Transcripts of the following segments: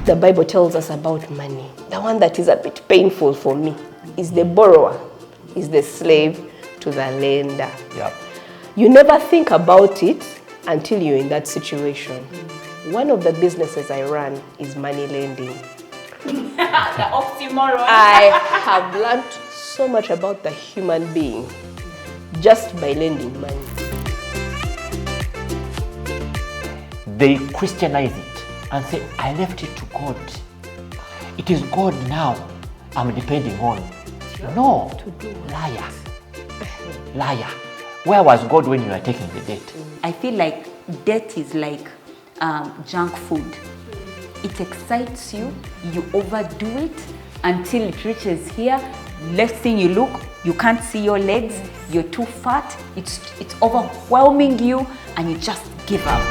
the Bible tells us about money, the one that is a bit painful for me is the borrower, is the slave to the lender. Yep. You never think about it until you're in that situation. One of the businesses I run is money lending. The oxymoron. I have learned so much about the human being just by lending money. They Christianize it and say, I left it to God. It is God now I'm depending on. No, liar. Liar. Where was God when you were taking the debt? I feel like debt is like junk food. It excites you, you overdo it until it reaches here. Next thing you look, you can't see your legs, you're too fat, it's overwhelming you, and you just give up.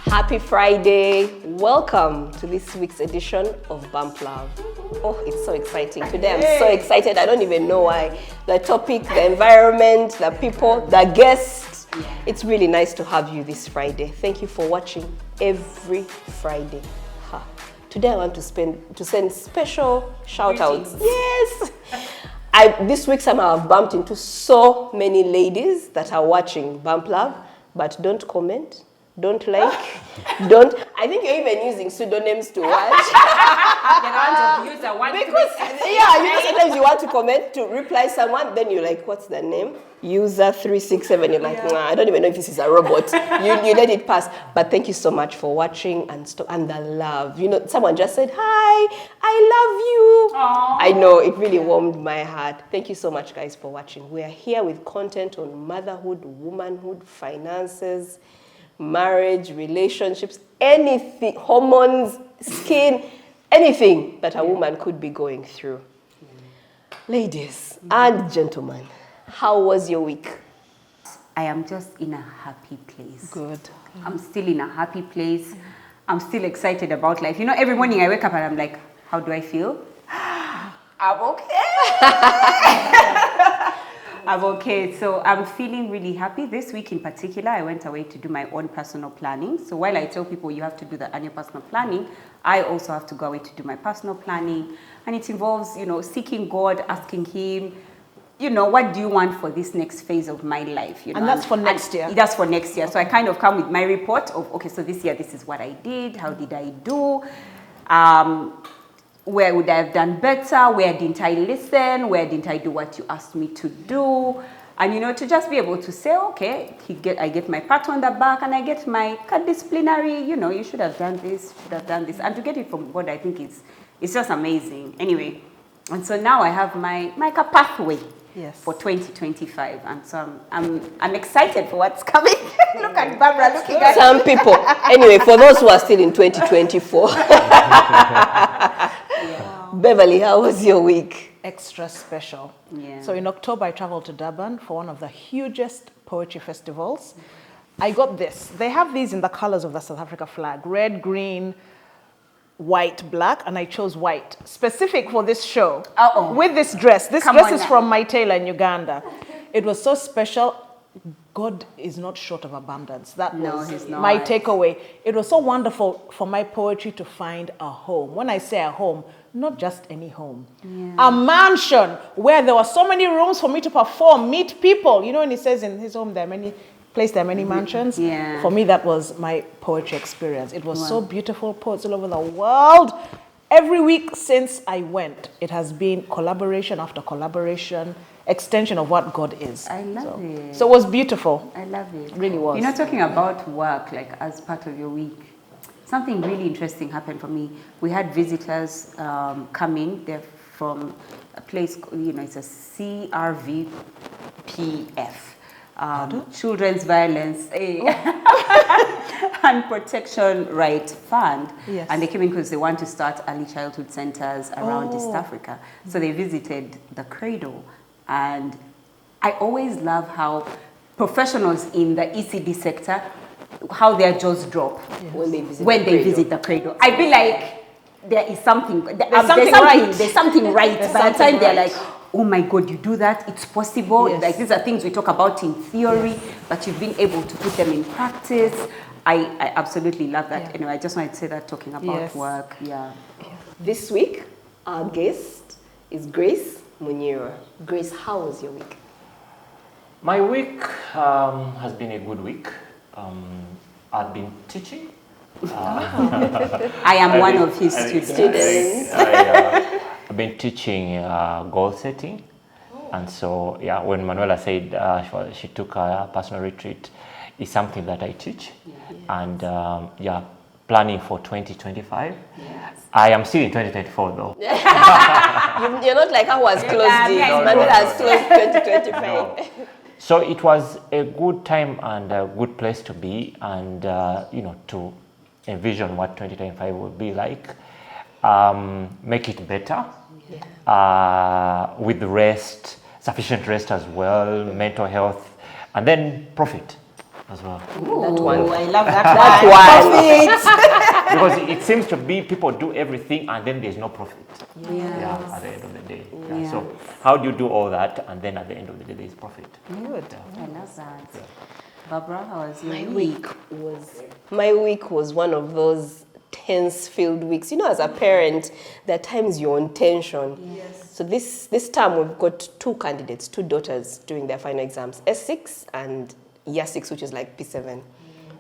Happy Friday. Welcome to this week's edition of Bump Love. Oh, it's so exciting. Today I'm so excited. I don't even know why. The topic, the environment, the people, the guests. It's really nice to have you this Friday. Thank you for watching every Friday. Today I want to send special shout outs. Yes. This week somehow I've bumped into so many ladies that are watching Bump Love, but don't comment. Don't like, I think you're even using pseudonyms to watch. Sometimes you want to comment, to reply someone, then you're like, what's the name? User 367, you're like, nah, I don't even know if this is a robot. You let it pass. But thank you so much for watching and the love. You know, someone just said, hi, I love you. Aww. I know, it really warmed my heart. Thank you so much, guys, for watching. We are here with content on motherhood, womanhood, finances, marriage, relationships, anything, hormones, skin, anything that a woman could be going through. Ladies and gentlemen, how was your week? I am just in a happy place. Good. I'm still in a happy place. I'm still excited about life. You know, every morning I wake up and I'm like, how do I feel? I'm okay. I'm okay. So I'm feeling really happy. This week in particular, I went away to do my own personal planning. So while I tell people you have to do the annual personal planning, I also have to go away to do my personal planning. And it involves, you know, seeking God, asking Him, you know, what do you want for this next phase of my life? You know? And that's for next year? That's for next year. So I kind of come with my report of, okay, so this year, this is what I did. How did I do? Where would I have done better? Where didn't I listen? Where didn't I do what you asked me to do? And, you know, to just be able to say, okay, I get my pat on the back and I get my disciplinary, you know, you should have done this, should have done this. And to get it from God, I think it's just amazing. Anyway, and so now I have my pathway for 2025. And so I'm excited for what's coming. Look at Barbara looking at some people. Anyway, for those who are still in 2024. Beverly, how was your week? Extra special. Yeah. So in October, I traveled to Durban for one of the hugest poetry festivals. I got this. They have these in the colors of the South Africa flag, red, green, white, black, and I chose white, specific for this show. With this dress. This dress is from my tailor in Uganda. It was so special. God is not short of abundance. That was my takeaway. It was so wonderful for my poetry to find a home. When I say a home, not just any home. A mansion where there were so many rooms for me to perform, meet people. You know, when he says in his home there are many mansions. Yeah. For me, that was my poetry experience. It was so beautiful. Poets all over the world. Every week since I went, it has been collaboration after collaboration, extension of what God is. I love it. So it was beautiful. I love it. It really was. You know, talking about work, like as part of your week, something really interesting happened for me. We had visitors come in. They're from a place, you know, it's a CRVPF, Children's Violence and Protection Right Fund. Yes. And they came in because they want to start early childhood centers around East Africa. So they visited the Cradle. And I always love how professionals in the ECD sector how their jaws drop When they visit when the they cradle. visit the cradle. I be like, there is something. something right. There's something right. There's By the time something they're right. like, oh my God, you do that? It's possible. Yes. Like these are things we talk about in theory, but you've been able to put them in practice. I absolutely love that. Anyway, I just wanted to say that talking about Yes. work. Yeah. This week, our guest is Grace MUNYIRWA. Grace, how was your week? My week has been a good week. I've been teaching. I am one of his students. I've been teaching goal setting. And so, yeah, when Manuela said she took a personal retreat, it's something that I teach. And planning for 2025. I am still in 2024 though. You're not like how has closed it. Manuela has closed 2025. No. So it was a good time and a good place to be, and to envision what 2025 will be like. Make it better with rest, sufficient rest as well, mental health, and then profit as well. That one. I love that. Because it seems to be people do everything and then there's no profit. At the end of the day. Yes. So how do you do all that and then at the end of the day there is profit? Good. I love that. Barbara, how was your My week was one of those tense-filled weeks. You know, as a parent, there are times you're on tension. Yes. So this time we've got two candidates, two daughters doing their final exams, S6 and Year 6, which is like P7.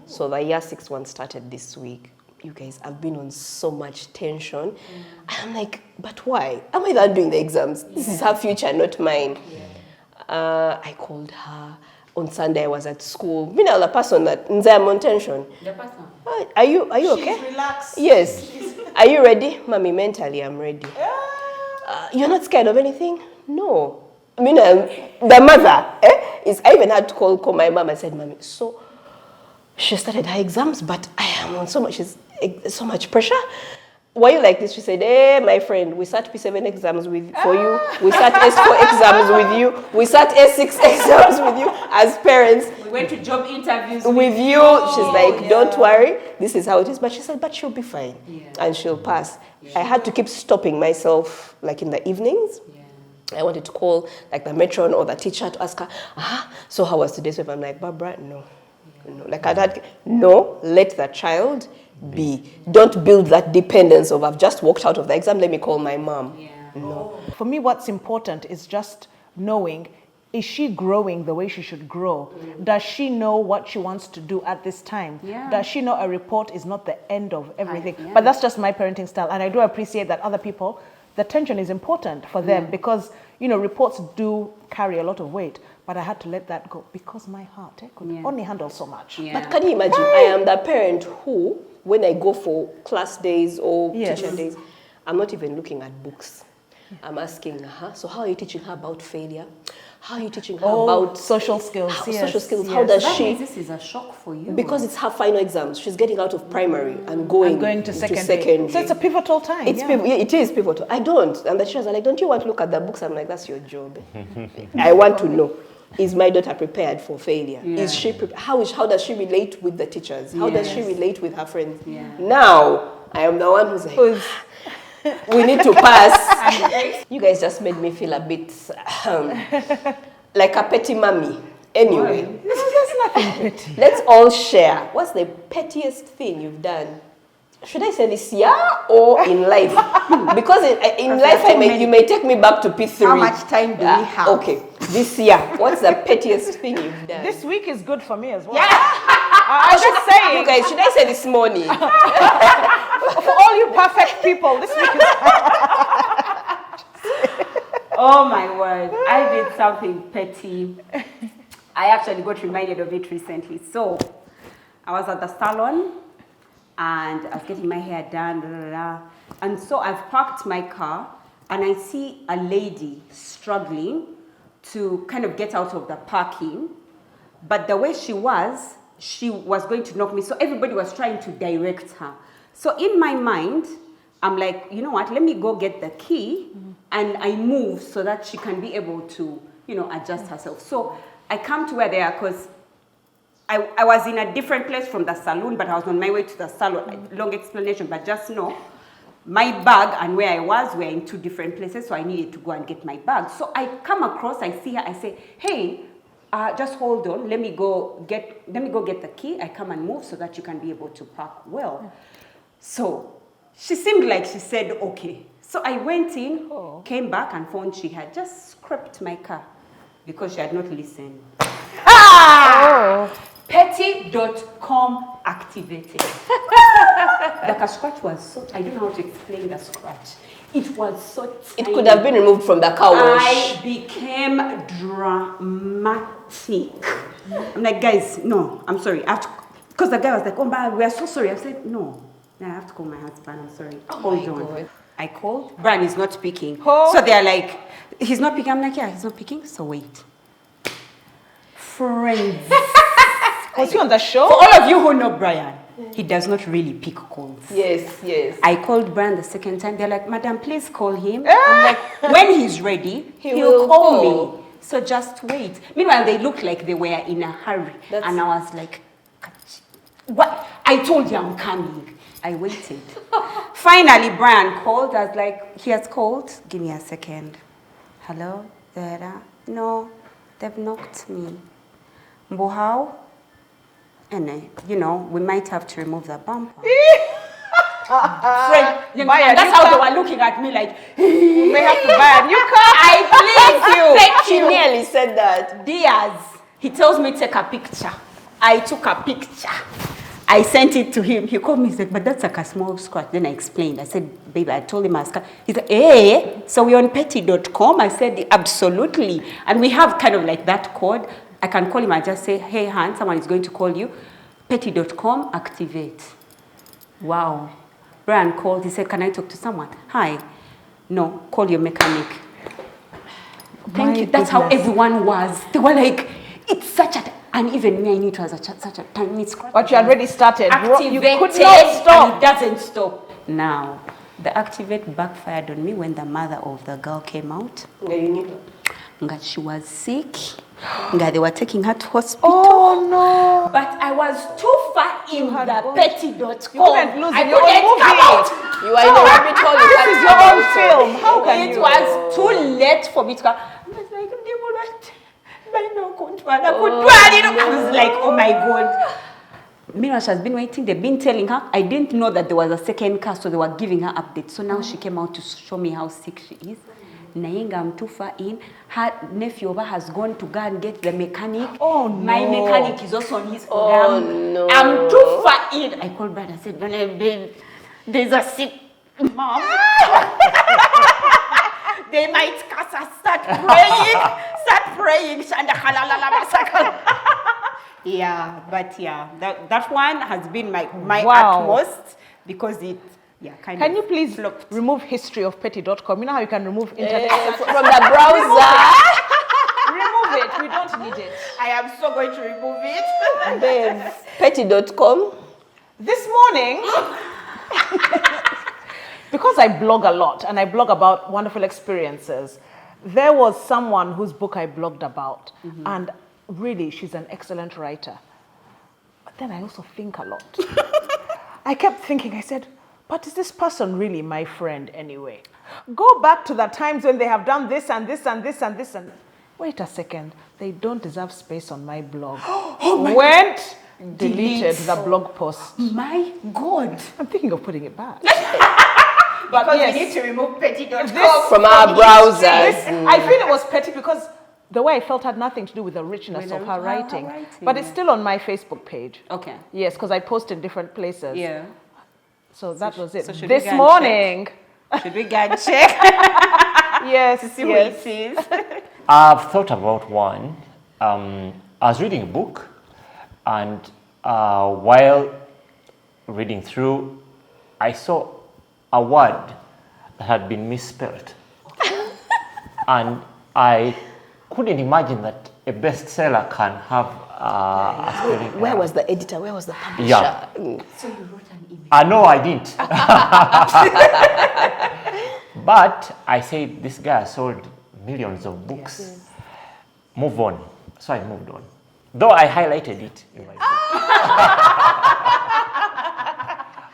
So the Year 6 one started this week. You guys, I've been on so much tension. And I'm like, but why? Am I not doing the exams? This is her future, not mine. I called her. On Sunday, I was at school. Meanwhile, the person that I'm on tension. The person. Are you okay? She's relaxed. Yes. Are you ready? Mommy, mentally, I'm ready. You're not scared of anything? No. I mean, the mother, I even had to call my mom. I said, Mommy, so she started her exams, but I am on so much pressure. Why you like this? She said, hey, my friend, we start P7 exams for you. We start S4 exams with you. We start S6 exams with you as parents. We went to job interviews with you. She's like, don't worry. This is how it is. But she said, but she'll be fine. And she'll pass. I had to keep stopping myself, like in the evenings. I wanted to call like the matron or the teacher to ask her, so how was today's paper? I'm like, Barbara, no. Like let the child be. Don't build that dependence of I've just walked out of the exam, let me call my mom. No. For me, what's important is just knowing, is she growing the way she should grow? Does she know what she wants to do at this time? Does she know a report is not the end of everything? But that's just my parenting style. And I do appreciate that other people, the tension is important for them because, reports do carry a lot of weight. But I had to let that go because my heart could only handle so much. But can you imagine, I am the parent who, when I go for class days or teacher days, I'm not even looking at books. I'm asking her, so how are you teaching her about failure? How are you teaching her about social skills? Social skills. How does that she? means this is a shock for you. Because it's her final exams. She's getting out of primary and going to secondary. So it's a pivotal time. It is pivotal. I don't. And the teachers are like, don't you want to look at the books? I'm like, that's your job. I want to know. Is my daughter prepared for failure? Is she how does she relate with the teachers? How does she relate with her friends? Now, I am the one who's like, we need to pass. You guys just made me feel a bit like a petty mommy. Anyway, there's nothing petty. Let's all share. What's the pettiest thing you've done? Should I say this year or in life? Because in lifetime, you may take me back to P3. How much time do we have? Okay, this year. What's the pettiest thing you've done? This week is good for me as well. I should say you guys, should I say this morning? For all you perfect people, this week is Oh my word, I did something petty. I actually got reminded of it recently. So, I was at the salon and I was getting my hair done, and so I've parked my car and I see a lady struggling to kind of get out of the parking, but the way she was going to knock me, so everybody was trying to direct her. So in my mind, I'm like, you know what, let me go get the key and I move so that she can be able to, adjust herself. So I come to where they are because I was in a different place from the salon, but I was on my way to the salon. Long explanation, but just know, my bag and where I was were in two different places, so I needed to go and get my bag. So I come across, I see her, I say, hey, just hold on, let me go get the key. I come and move so that you can be able to park well. So she seemed like she said, okay. So I went in, came back and found she had just scrapped my car because she had not listened. Petty.com activated. The scratch was so, I don't know how to explain the scratch. It was so tiny. It could have been removed from the car wash. I became dramatic. I'm like, guys, no, I'm sorry. Because the guy was like, oh, but we are so sorry. I said, no, I have to call my husband. I'm sorry. Hold on. God. I called. Brian is not picking. So they're like, he's not picking. I'm like, yeah, he's not picking. So wait. Friends. Was he on the show? For all of you who know Brian, he does not really pick calls. Yes, yes. I called Brian the second time. They're like, madam, please call him. I'm like, when he's ready, he'll call me. So just wait. Meanwhile, they looked like they were in a hurry. And I was like, what? I told you I'm coming. I waited. Finally, Brian called. I was like, he has called. Give me a second. Hello? No, they've knocked me. Mbo how? And you know, we might have to remove the bumper. Friend, that's how they were looking at me like, we have to buy a new car. I please you. She nearly said that. Diaz, he tells me take a picture. I took a picture. I sent it to him. He called me, he said, but that's like a small scratch. Then I explained. I said, baby, I told him I was. He said, eh? So we're on petty.com? I said, absolutely. And we have kind of like that code. I can call him and just say, hey, Han, someone is going to call you. Petty.com, activate. Wow. Brian called. He said, can I talk to someone? Hi. No, call your mechanic. Thank you. That's how everyone was. They were like, it's such a... And even me, I knew it was such a tiny scratch. But you already started. Activated, you could not stop. And it doesn't stop. Now, the activate backfired on me when the mother of the girl came out. Yeah, you knew. She was sick. They were taking her to hospital. Oh, no. But I was too far in the petty.com. You couldn't lose I your couldn't own come movie. out. You are in the rabbit hole. This is your own film. How can It you? was too late for me to come. I was like, I was like, oh my God. Meanwhile, she has been waiting. They've been telling her. I didn't know that there was a second car, so they were giving her updates. So now she came out to show me how sick she is. Nainga, I'm too far in. Her nephew over has gone to go and get the mechanic. Oh, no. My mechanic is also on his Oh, program. no. I'm too far in. I called Brad and said, there's a sick mom. They might cast us. Start praying. Yeah, but yeah, that one has been my utmost because it, kind of. Can you please flopped. remove history of petty.com? You know how you can remove internet? From the browser. Remove it. We don't need it. I am so going to remove it. Babe, petty.com. This morning, because I blog a lot and I blog about wonderful experiences, there was someone whose book I blogged about. And really, she's an excellent writer. But then I also think a lot. I kept thinking, I said, but is this person really my friend anyway? Go back to the times when they have done this and this and this and this and... Wait a second, they don't deserve space on my blog. Went, deleted the blog post. My God. I'm thinking of putting it back. But yes, we need to remove petty.com From our browsers. I feel it was petty because the way I felt had nothing to do with the richness of her writing. But it's still on my Facebook page. Okay. Yes, because I post in different places. Yeah. So that was it. So should this we go and morning. Should we go and check? Yes, To see who it is. I've thought about one. I was reading a book, and while reading through, I saw a word that had been misspelled. And I couldn't imagine that a bestseller can have a spelling. Where was the editor? Where was the publisher? Yeah. So you wrote an email. No, I didn't. But I said, this guy sold millions of books. Yes. Move on. So I moved on. Though I highlighted it in my book.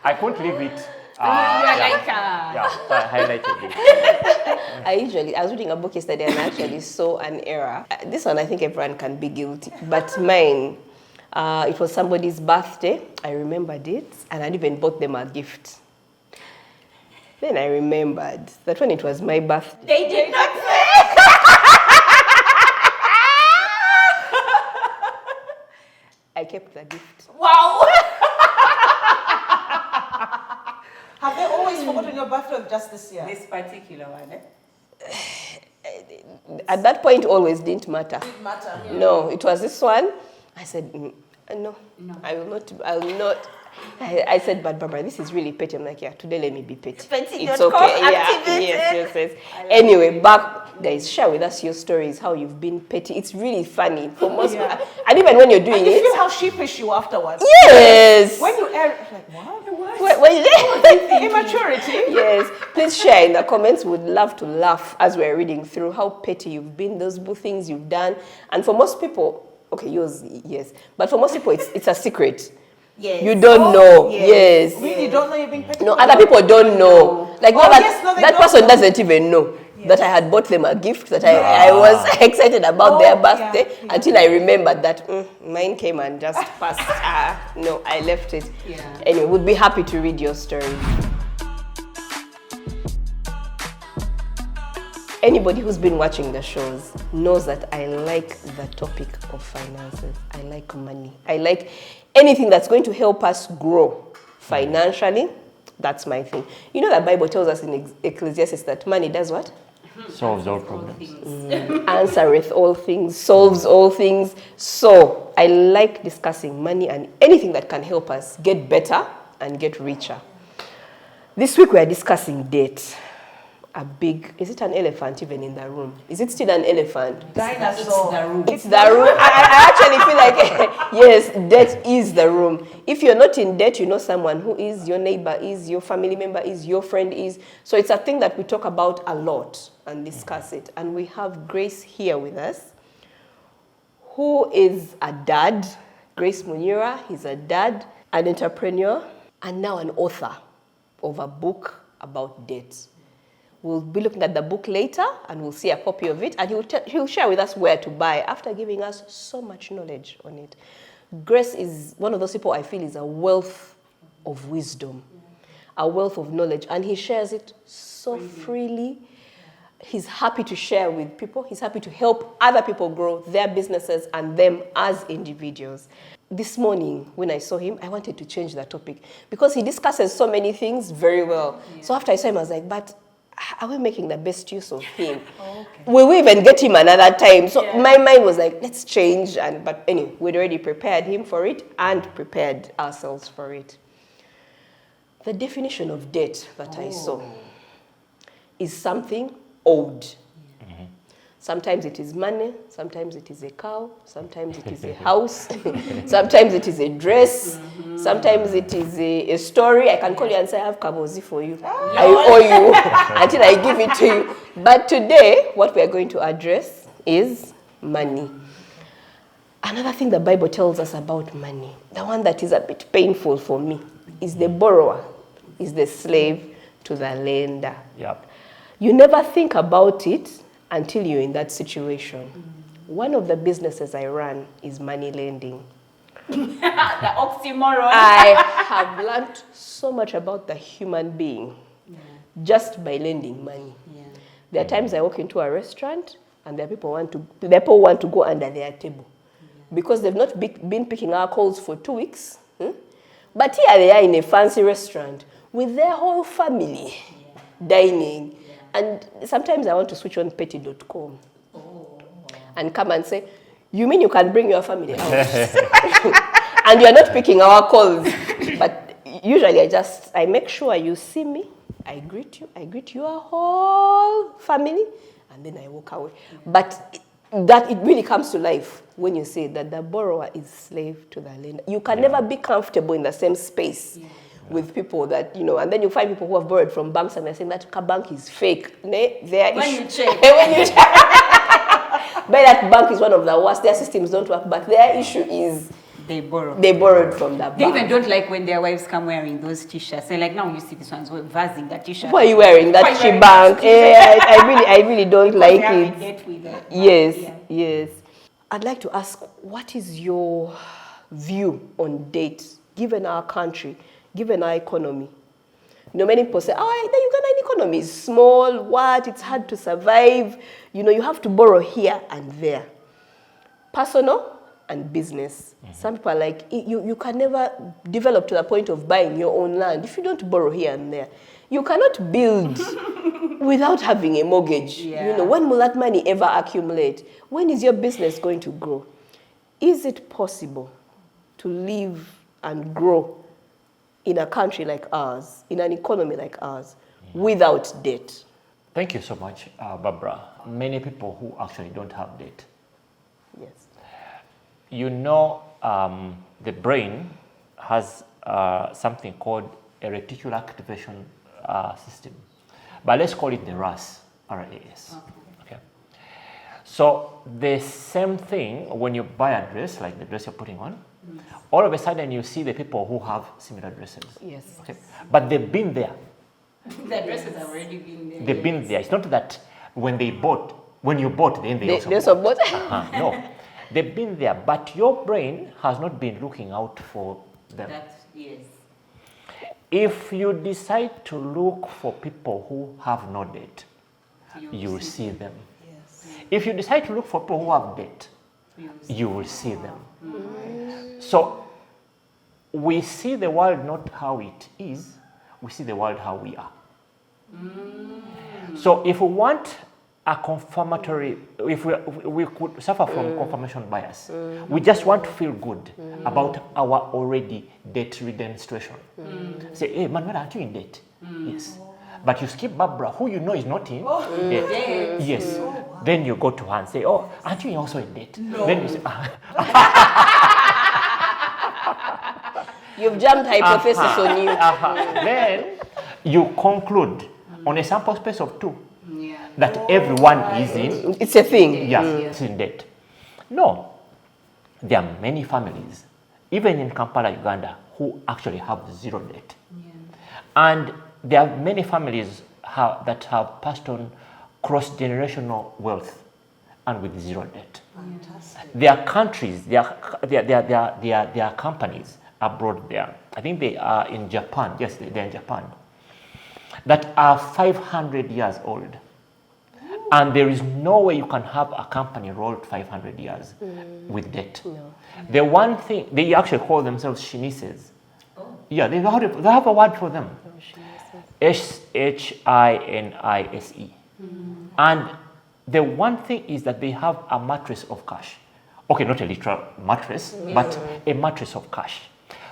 I couldn't leave it. Yeah, so I highlighted it. I was reading a book yesterday and I actually saw an error. This one I think everyone can be guilty, but mine, it was somebody's birthday. I remembered it and I even bought them a gift. Then I remembered that when it was my birthday, They did not say. I kept the gift. Wow. Have they always forgotten your birthday or just this year? This particular one, At that point, always didn't matter. Didn't matter. No, it was this one. I said, no, I will not. I said, but Barbara, this is really petty. I'm like, yeah, today let me be petty. It's okay. Yes. Anyway, guys, share with us your stories, how you've been petty. It's really funny for most people. And even when you're doing You it. feel how sheepish you afterwards. Yes. When you air it, like, what? Immaturity. Yes. Please share in the comments. Would love to laugh as we're reading through how petty you've been, those things you've done. And for most people, okay, yours, yes. But for most people, it's a secret. Yes. You don't know. Yes. Really, you don't know you've been petty? No, other people don't know. Like, that person know. Doesn't even know that I had bought them a gift, that I was excited about their birthday until I remembered that mine came and just passed. No, I left it. Yeah. Anyway, would be happy to read your story. Anybody who's been watching the shows knows that I like the topic of finances. I like money. I like anything that's going to help us grow financially. That's my thing. You know that Bible tells us in Ecclesiastes that money does what? Solves all problems. Answereth all things, solves all things. So I like discussing money and anything that can help us get better and get richer. This week we are discussing debt. Is it an elephant even in the room? Is it still an elephant? Dinosaur. It's the room. I actually feel like, yes, debt is the room. If you're not in debt, you know someone who is, your neighbor is, your family member is, your friend is. So it's a thing that we talk about a lot and discuss it. And we have Grace here with us, who is a dad. Grace MUNYIRWA, he's a dad, an entrepreneur, and now an author of a book about debt. We'll be looking at the book later and we'll see a copy of it and he'll share with us where to buy after giving us so much knowledge on it. Grace is one of those people I feel is a wealth of wisdom, a wealth of knowledge, and he shares it so freely. He's happy to share with people. He's happy to help other people grow their businesses and them as individuals. This morning, when I saw him, I wanted to change the topic because he discusses so many things very well. Yeah. So after I saw him, I was like, but are we making the best use of him? Will we even get him another time? So my mind was like, let's change. But anyway, we'd already prepared him for it and prepared ourselves for it. The definition of debt that I saw is something owed. Sometimes it is money, sometimes it is a cow, sometimes it is a house, sometimes it is a dress, sometimes it is a story. I can call you and say, I have kabozi for you. I owe you until I give it to you. But today, what we are going to address is money. Another thing the Bible tells us about money, the one that is a bit painful for me, is the borrower, is the slave to the lender. Yep. You never think about it until you're in that situation. One of the businesses I run is money lending. The oxymoron. I have learned so much about the human being just by lending money. Yeah. There are times I walk into a restaurant and there are people want to go under their table because they've not been picking alcohols for 2 weeks. But here they are in a fancy restaurant with their whole family dining. And sometimes I want to switch on petty.com and come and say, you mean you can bring your family out? And you're not picking our calls. But usually I make sure you see me, I greet your whole family, and then I walk away. But that it really comes to life when you say that the borrower is slave to the lender. You can never be comfortable in the same space with people that, and then you find people who have borrowed from banks and they're saying that bank is fake. When you check. But that bank is one of the worst. Their systems don't work, but their issue is They borrow. they borrowed from that They bank. even don't like when their wives come wearing those t-shirts. They're like, now you see this one's vazzing that t-shirt. Why are you wearing that Why you cheap wearing bank? that I really don't Because like they are in it. debt with it. Yes, Yeah. yes. I'd like to ask, what is your view on debt, given our country, given our economy? You know, many people say, oh, the Ugandan economy is small, it's hard to survive. You know, you have to borrow here and there. Personal and business. Some people are like, you can never develop to the point of buying your own land if you don't borrow here and there. You cannot build without having a mortgage. Yeah. You know, when will that money ever accumulate? When is your business going to grow? Is it possible to live and grow in a country like ours, in an economy like ours, without debt? Thank you so much, Barbara. Many people who actually don't have debt. Yes. You know, the brain has something called a reticular activation system, but let's call it the RAS, R-A-S. Okay. So the same thing when you buy a dress, like the dress you're putting on, all of a sudden you see the people who have similar dresses. Yes. Okay. But they've been there. The dresses have already been there. They've been there. It's not that when you bought, then they also Also bought. bought. No, they've been there, but your brain has not been looking out for them. Yes. If you decide to look for people who have no debt, you will see them. Yes. If you decide to look for people who have debt, you will see them. So we see the world not how it is, we see the world how we are. So if we want a confirmatory, if we could suffer from confirmation bias, we just want to feel good about our already debt-ridden situation. Say, hey, Manuel, aren't you in debt? Yes. But you skip Barbara, who you know is not in debt. Yes. Then you go to her and say, oh, aren't you also in debt? No. Then you say, You've jumped hypothesis on you. Then you conclude on a sample space of 2 that everyone is in. It's a thing. Yeah, it's in debt. No, there are many families, even in Kampala, Uganda, who actually have 0 debt. And there are many families that have passed on cross-generational wealth and with 0 debt. Fantastic. There are countries, there are companies abroad there. I think they are in Japan. Yes, they're in Japan. That are 500 years old. And there is no way you can have a company rolled 500 years with debt. No. The one thing, they actually call themselves shinises. Yeah, they have a word for them. Shinise. And the one thing is that they have a mattress of cash. Okay, not a literal mattress, but a mattress of cash.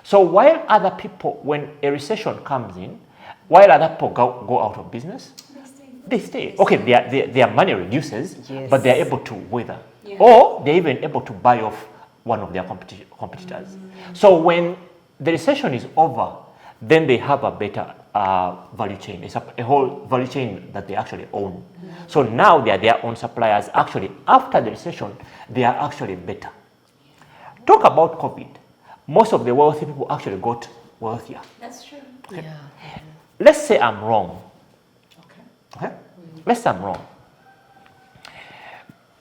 So while other people, when a recession comes in, while other people go out of business, they stay. Okay, their money reduces, but they're able to weather. Or they're even able to buy off one of their competitors. So when the recession is over, then they have a better value chain. It's a whole value chain that they actually own. So now they are their own suppliers. Actually, after the recession, they are actually better. Talk about COVID. Most of the wealthy people actually got wealthier. That's true. Okay. Let's say I'm wrong. Okay? Let's say I'm wrong.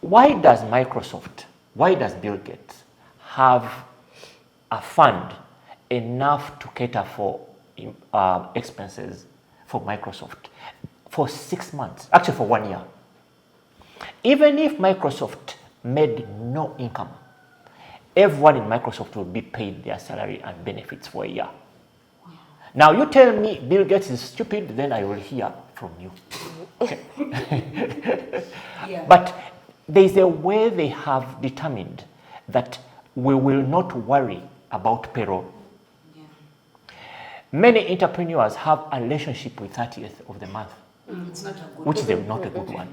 Why does Microsoft, why does Bill Gates have a fund enough to cater for expenses for Microsoft for 6 months, actually for 1 year? Even if Microsoft made no income, everyone in Microsoft will be paid their salary and benefits for a year. Now you tell me Bill Gates is stupid, then I will hear from you. Okay. But there is a way they have determined that we will not worry about payroll. Many entrepreneurs have a relationship with 30th of the month, It's not a good which is not a good one.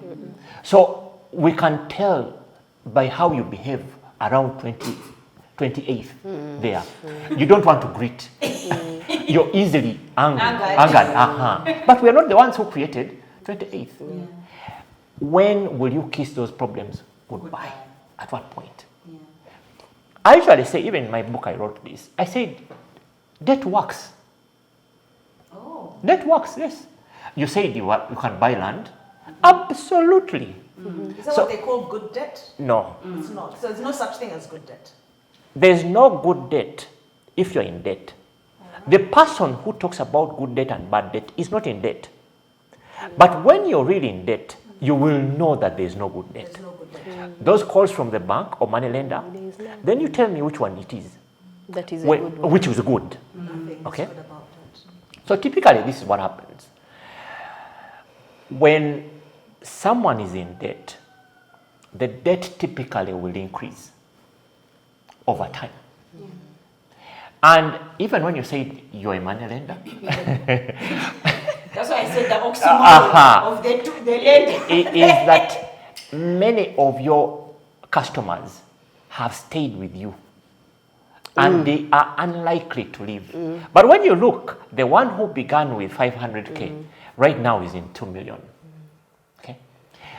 So we can tell by how you behave around 28th there. You don't want to greet. You're easily angered. But we are not the ones who created 28th. When will you kiss those problems goodbye. At what point? Yeah. I usually say, even in my book I wrote this, I said, debt works. Oh. Debt works, yes. You said you can buy land. Absolutely. Is that So- what they call good debt? No. It's not. So there's no such thing as good debt. There's no good debt if you're in debt. The person who talks about good debt and bad debt is not in debt. But when you're really in debt, you will know that there's no good debt. There's no good debt. Those calls from the bank or money lender, then you tell me which one it is, That is a good one. which is good. Nothing Okay. is good about it. So typically, this is what happens. When someone is in debt, the debt typically will increase over time. And even when you say you're a money lender, That's why I said the oxymoron of the lender. it is that many of your customers have stayed with you and they are unlikely to leave. But when you look, the one who began with 500K right now is in 2 million. Okay,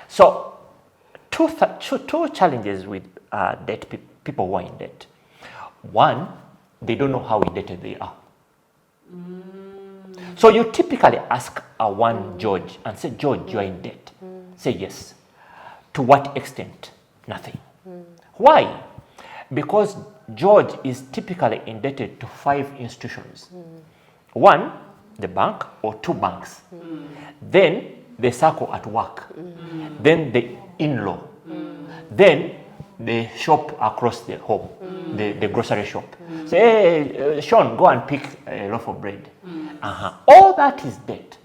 so two challenges with debt, people who are in debt. One, they don't know how indebted they are. So you typically ask a one George and say, George, you are in debt. Say yes. To what extent? Nothing. Why? Because George is typically indebted to 5 institutions. One, the bank, or 2 banks. Then the circle at work. Then the in-law. Then the shop across the home, the grocery shop. Say, hey, Sean, go and pick a loaf of bread. All that is debt.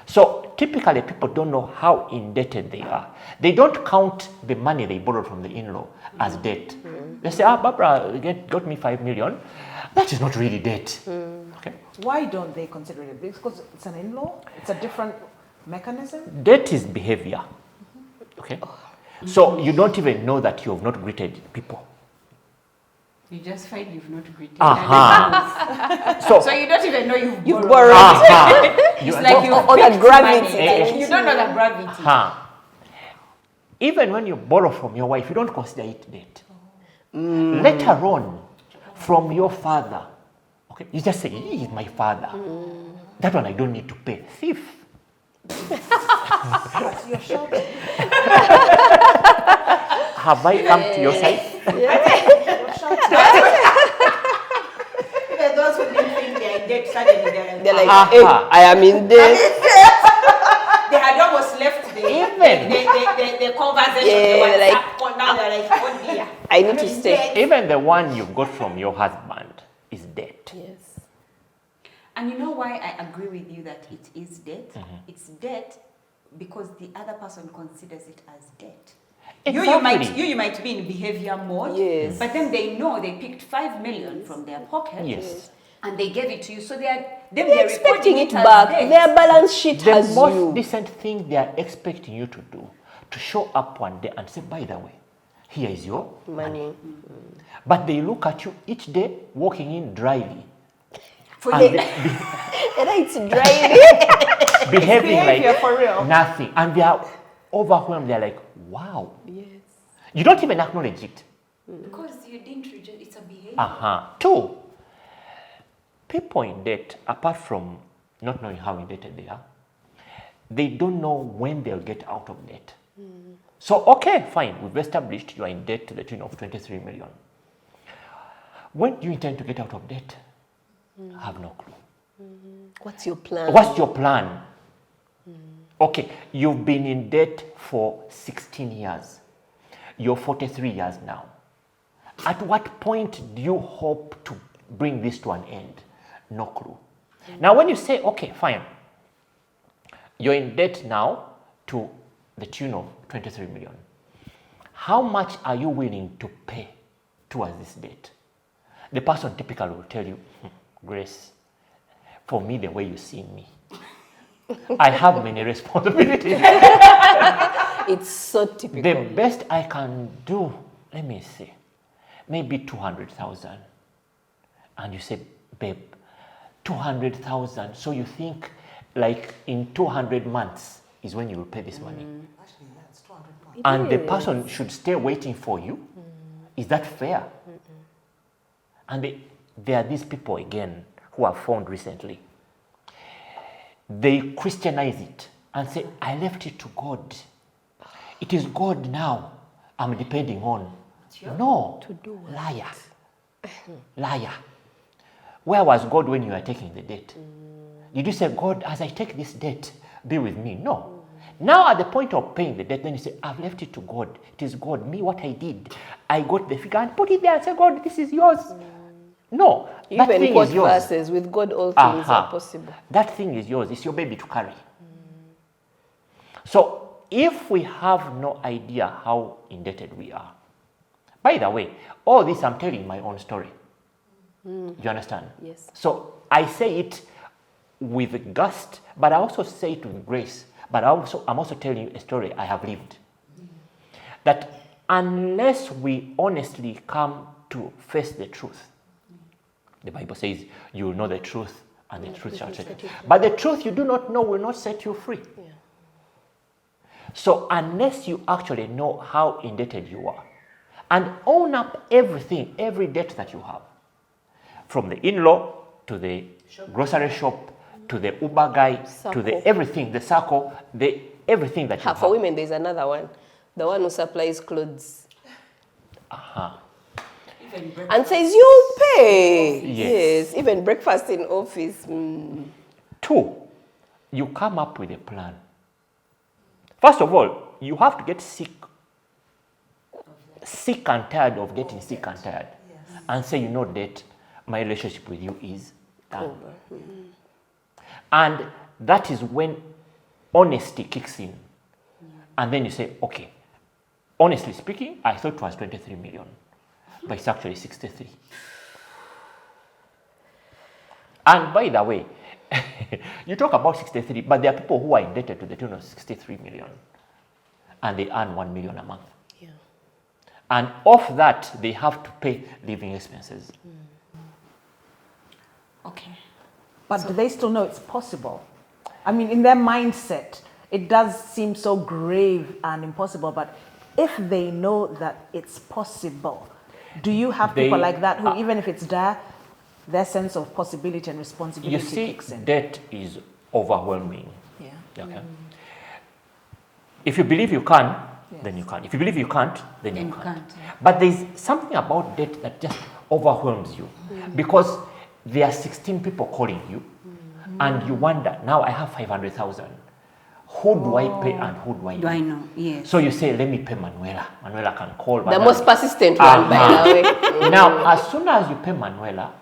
So typically people don't know how indebted they are. They don't count the money they borrowed from the in-law as debt. They say, Barbara got me 5 million. That is not really debt. Okay. Why don't they consider it? Because it's an in-law? It's a different mechanism? Debt is behavior. Okay. So you don't even know that you have not greeted people. You just find you've not greeted. So you don't even know you've borrowed. It's like you Or the gravity. You don't know the gravity. Even when you borrow from your wife, you don't consider it debt. Let alone from your father. Okay, you just say, he is my father. That one I don't need to pay. Thief. But you're shouting. Have I come to your side? You're shouting. Even those who didn't think they're in debt, suddenly They're like, hey, I am in debt. they had almost left the conversation. Yeah, They were like- now they're like, oh dear. I need to stay. Even the one you got from your husband is debt. Yes. And you know why I agree with you that it is debt? It's debt because the other person considers it as debt. Exactly. You might be in behavior mode, Yes. but then they know they picked 5 million from their pocket, Yes. and they gave it to you, so they're They're expecting recording it as back. debt. Their balance sheet The has most you. decent thing they are expecting you to do, to show up one day and say, by the way, here is your Money. But they look at you each day walking in dryly. For And the- And it's dry. behaving behavior like for real. nothing. And they are overwhelmed. They're like, wow. Yes. You don't even acknowledge it. because you didn't reject, it's a behavior. 2, people in debt, apart from not knowing how indebted they are, they don't know when they'll get out of debt. So, okay, fine, we've established you are in debt to the tune of 23 million. When do you intend to get out of debt? I have no clue. What's your plan? What's your plan? Okay, you've been in debt for 16 years. You're 43 years now. At what point do you hope to bring this to an end? No clue. Now, when you say, okay, fine, you're in debt now to the tune of 23 million. How much are you willing to pay towards this debt? The person typically will tell you, Grace, for me, the way you see me, I have many responsibilities. It's so typical. The best I can do, let me see, maybe 200,000. And you say, babe, 200,000. So you think like in 200 months is when you will pay this money. Actually, that's 200 months. and the person should stay waiting for you. Is that fair? And there are these people again who I've found recently. They Christianize it and say, I left it to God. It is God now I'm depending on. No, liar. Liar. Where was God when you were taking the debt? Did you say, God, as I take this debt, be with me? No. Now at the point of paying the debt, then you say, I've left it to God. It is God. Me, what I did, I got the figure and put it there and say, God, this is yours. No, that Even thing quote is yours. verses, with God all things are possible. That thing is yours. It's your baby to carry. So if we have no idea how indebted we are, by the way, all this I'm telling my own story. Do you understand? Yes. So I say it with gust, but I also say it with grace. But I'm also telling you a story I have lived. That unless we honestly come to face the truth, the Bible says, you will know the truth, and the truth shall set you free. But the truth you do not know will not set you free. Yeah. So unless you actually know how indebted you are, and own up everything, every debt that you have, from the in-law to the grocery shop, to the Uber guy, to the everything, the circle, the everything that you have. For women, there's another one. The one who supplies clothes. And says, you pay. Yes. Even breakfast in office. 2, you come up with a plan. First of all, you have to get sick and tired of getting sick and tired. Yes. And say, you know that my relationship with you is done. And that is when honesty kicks in. And then you say, okay, honestly speaking, I thought it was 23 million, but it's actually 63. And by the way, you talk about 63, but there are people who are indebted to the tune of 63 million, and they earn 1 million a month. Yeah. And off that, they have to pay living expenses. Okay. But do they still know it's possible? I mean, in their mindset, it does seem so grave and impossible, but if they know that it's possible, do you have people like that who, even if it's there, their sense of possibility and responsibility kicks in? You see, debt is overwhelming. Yeah. Okay. If you believe you can, then you can. If you believe you can't, then you can't. Yeah. But there's something about debt that just overwhelms you, because there are 16 people calling you, and you wonder, now I have 500,000. Who do I pay and who do I know? Do I know? Yes. So you say, let me pay Manuela. Manuela can call. The most persistent one, by the way. Now, as soon as you pay Manuela,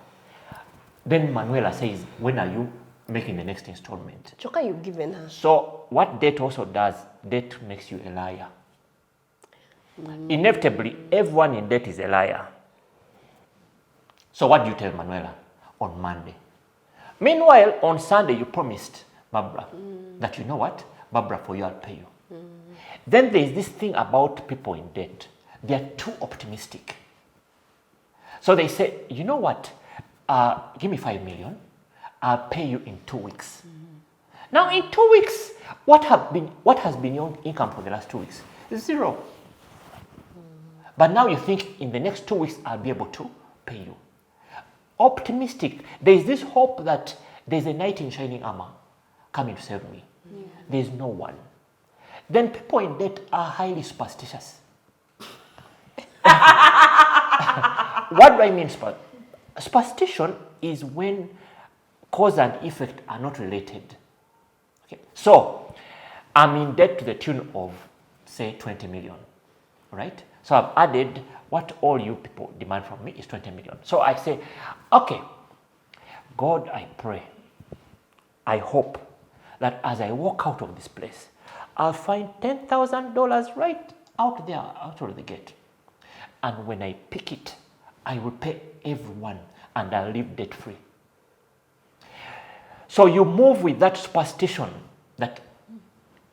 then Manuela says, when are you making the next installment? Choka, you've given her. So what debt also does, debt makes you a liar. Inevitably, everyone in debt is a liar. So what do you tell Manuela on Monday? Meanwhile, on Sunday, you promised Barbara that, you know what, Barbara, for you, I'll pay you. Then there's this thing about people in debt. They're too optimistic. So they say, you know what, give me 5 million, I'll pay you in 2 weeks. Now, in 2 weeks, what has been your income for the last 2 weeks? 0. But now you think in the next 2 weeks, I'll be able to pay you. Optimistic. There's this hope that there's a knight in shining armor coming to save me. There's no one. Then people in debt are highly superstitious. What do I mean? Superstition is when cause and effect are not related. Okay. So I'm in debt to the tune of, say, 20 million, right? So I've added what all you people demand from me is 20 million. So I say, okay, God, I pray, I hope that as I walk out of this place, I'll find $10,000 right out there, out of the gate. And when I pick it, I will pay everyone and I'll live debt free. So you move with that superstition that,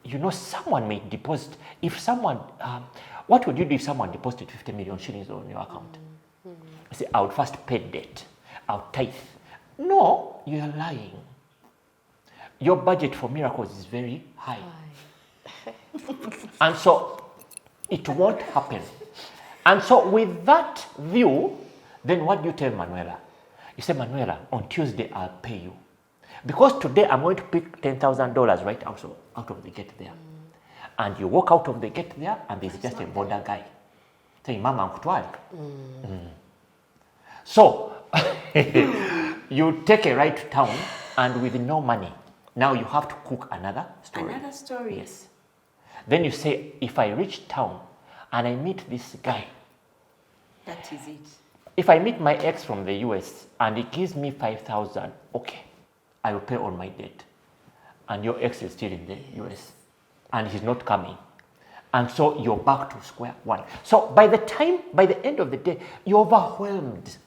you know, someone may deposit. If someone, what would you do if someone deposited 50 million shillings on your account? You say, I would first pay debt. I would tithe. No, you are lying. Your budget for miracles is very high. And so It won't happen. And so with that view, then what do you tell Manuela? You say, Manuela, on Tuesday I'll pay you. Because today I'm going to pick $10,000 right out of the gate there. And you walk out of the gate there and there's just a border guy saying, Mama, Nkutwali. So you take a ride to town and with no money, now you have to cook another story. Another story. Yes. Then you say, if I reach town and I meet this guy, That is it. if I meet my ex from the US and he gives me 5,000, okay, I will pay all my debt. And your ex is still in the US and he's not coming. And so you're back to square one. So by the end of the day, you're overwhelmed.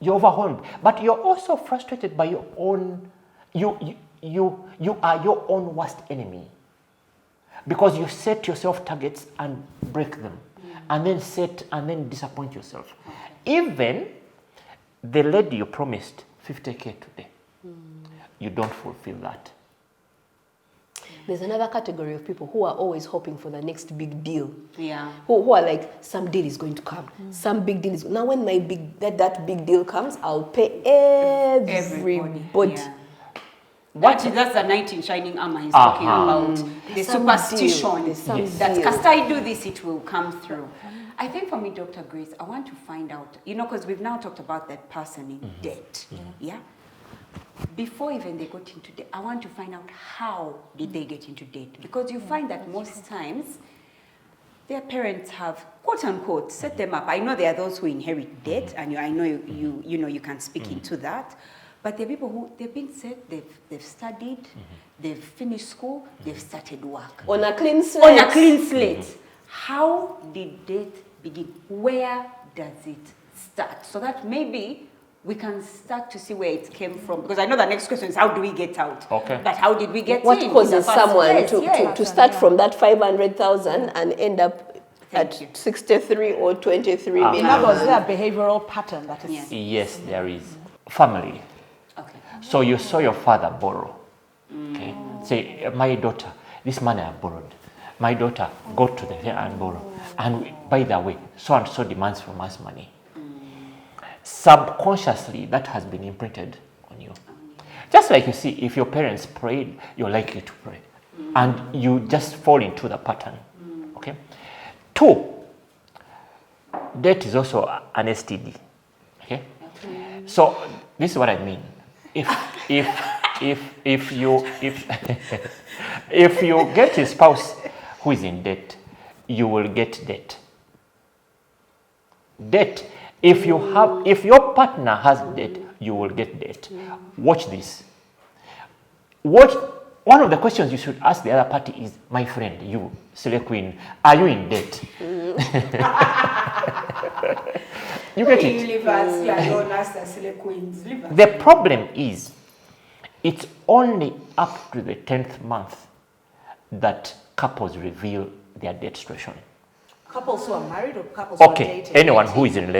You're overwhelmed. But you're also frustrated by your own, you are your own worst enemy. Because you set yourself targets and break them. And then set and then disappoint yourself. Even the lady you promised 50K today, you don't fulfill that. There's another category of people who are always hoping for the next big deal. Yeah. Who are like, some deal is going to come. Some big deal is... Now when my that big deal comes, I'll pay everybody. Yeah. What? That's the knight in shining armor he's talking about. The Some superstition deal. Some that deal. cast I do this, it will come through. I think for me, Dr. Grace, I want to find out, because we've now talked about that person in debt. Yeah? Before even they got into debt, I want to find out how did they get into debt. Because you find that most times, their parents have, quote unquote, set them up. I know there are those who inherit debt, and I know you can speak into that. But there are people who, they've been set, they've studied, they've finished school, they've started work. On a clean slate. On a clean slate. How did debt begin? Where does it start? So that maybe we can start to see where it came from. Because I know the next question is, how do we get out? Okay. But how did we get What in? causes someone to to start from that 500,000 and end up Thank you. at 63 or 23 Ah. million? In other words, is there a behavioral pattern that is... Yes. Yes, there is. Family. Okay. So you saw your father borrow. Okay. Say, my daughter, this money I borrowed. My daughter, go to the fair and borrow. And by the way, so and so demands from us money. Subconsciously, that has been imprinted on you. Just like you see, if your parents prayed, you're likely to pray. And you just fall into the pattern. Okay. 2, debt is also an STD. Okay. So this is what I mean. If you get a spouse who is in debt, you will get debt. Debt. If your partner has debt, you will get debt. Watch this. One of the questions you should ask the other party is, my friend, you, Silly Queen, are you in debt? You get it? The problem is, it's only up to the 10th month that couples reveal their debt situation. Couples who are married or couples who are Okay, dating? anyone who is in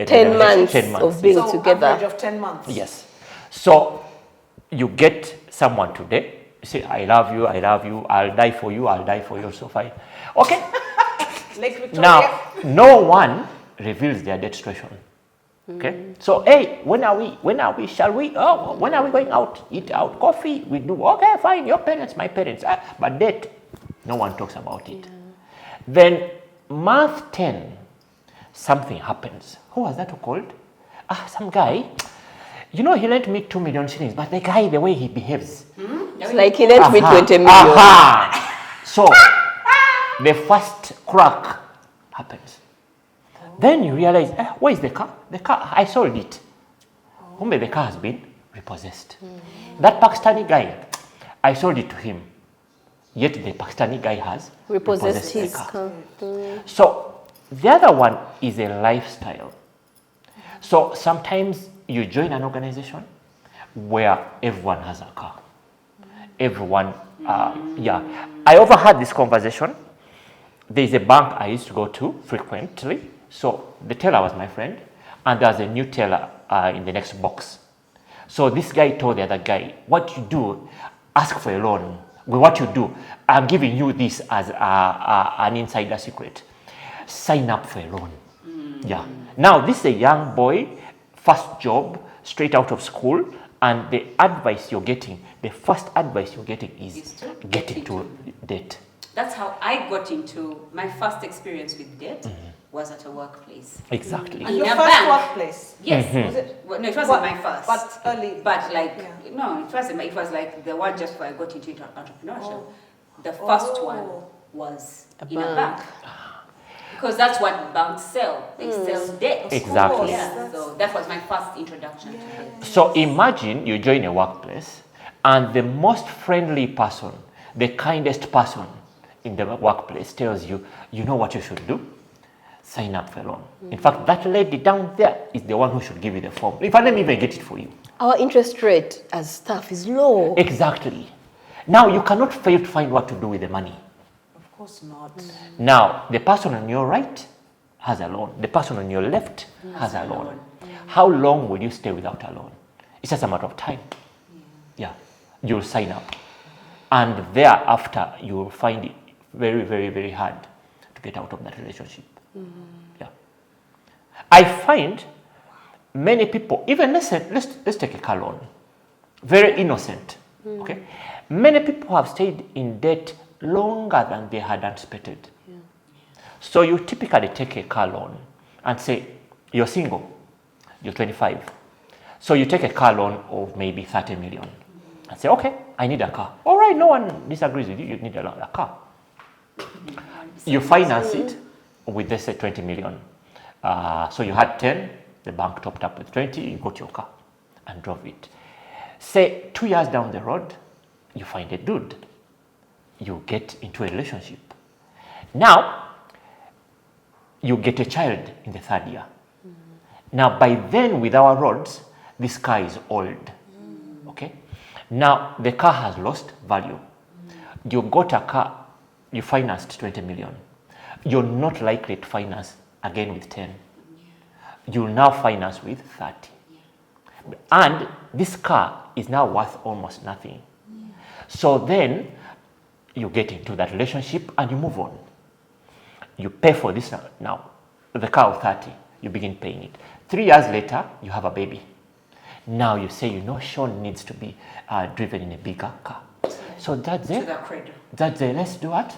10 months, 10 months. of being So together. average of 10 months. Yes. So you get someone today, you say, I love you, I'll die for you, so fine. Okay. Lake Victoria. Now, no one reveals their debt situation. Okay. So, hey, when are we, shall we, when are we going out, eat out, coffee, we do, okay, fine, your parents, my parents, but debt, no one talks about it. Then, month 10, something happens. Who was that called? Some guy. He lent me 2 million shillings, but the guy, the way he behaves. It's like he lent me 20 million. So, the first crack happens. Then you realize, where is the car? The car, I sold it. The car has been repossessed. That Pakistani guy, I sold it to him. Yet the Pakistani guy has Repossessed the his car. car. So the other one is a lifestyle. So sometimes you join an organization where everyone has a car. Everyone, I overheard this conversation. There's a bank I used to go to frequently. So the teller was my friend, and there's a new teller in the next box. So this guy told the other guy, what you do, ask for a loan what you do, I'm giving you this as an insider secret. Sign up for a loan. Yeah. Now, this is a young boy, first job, straight out of school, and the advice you're getting, the first advice you're getting is get into debt. That's how I got into my first experience with debt. Was at a workplace. Exactly. And your first workplace? Yes. Was it? Well, no, it wasn't my first. But early. But like, no, it wasn't. It was like the one just before I got into entrepreneurship. The first one was in a bank. Because that's what banks sell. They sell debt. Exactly. Yeah. So that was my first introduction to debt. So imagine you join a workplace and the most friendly person, the kindest person in the workplace tells you, you know what you should do? Sign up for a loan. In fact, that lady down there is the one who should give you the form. If I didn't even get it for you. Our interest rate as staff is low. Exactly. Now, you cannot fail to find what to do with the money. Of course not. Now, the person on your right has a loan. The person on your left has a loan. How long will you stay without a loan? It's just a matter of time. Yeah. You'll sign up. And thereafter, you will find it very, very, very hard to get out of that relationship. Yeah. I find many people, even let's take a car loan, very innocent. Okay, many people have stayed in debt longer than they had anticipated. So you typically take a car loan and say you're single, you're 25, so you take a car loan of maybe 30 million and say, okay, I need a car. All right, no one disagrees with you. You need a car. You finance it with, let's say, 20 million. So you had 10, the bank topped up with 20, you got your car and drove it. Say 2 years down the road, you find a dude. You get into a relationship. Now, you get a child in the 3rd year. Now, by then, with our roads, this car is old. Okay? Now, the car has lost value. You got a car, you financed 20 million. You're not likely to finance again with 10. You'll now finance with 30. And this car is now worth almost nothing. So then you get into that relationship and you move on. You pay for this now. The car of 30, you begin paying it. 3 years later, you have a baby. Now you say, you know, Sean needs to be driven in a bigger car. So that's it. That's it. Let's do what?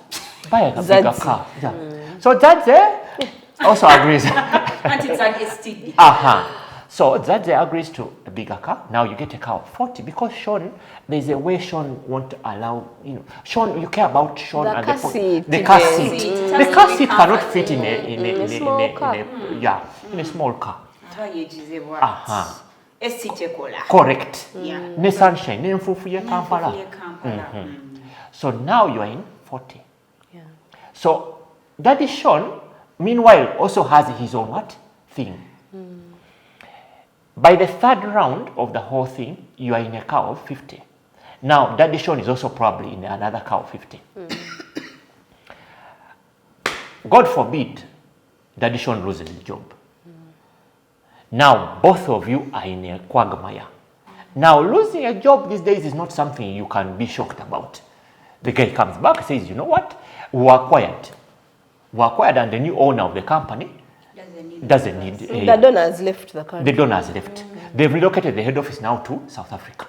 Buy a bigger car. Yeah. So that's it. Also agrees. And it's an STD. So that agrees to a bigger car. Now you get a car of 40 because Sean, there's a way Sean won't allow, you know, Sean, you care about Sean and the car seat. The car seat cannot fit in a small car. In a small car. Correct. Ne sunshine, ne mfufu ye Kampala. So now you are in 40. So Daddy Sean, meanwhile, also has his own what? Thing. By the 3rd round of the whole thing, you are in a car of 50. Now, Daddy Sean is also probably in another car of 50. God forbid, Daddy Sean loses his job. Now, both of you are in a quagmire. Now, losing a job these days is not something you can be shocked about. The guy comes back and says, you know what? We were acquired. We were acquired and the new owner of the company doesn't need. The donor has left the country. The donor has left. They've relocated the head office now to South Africa.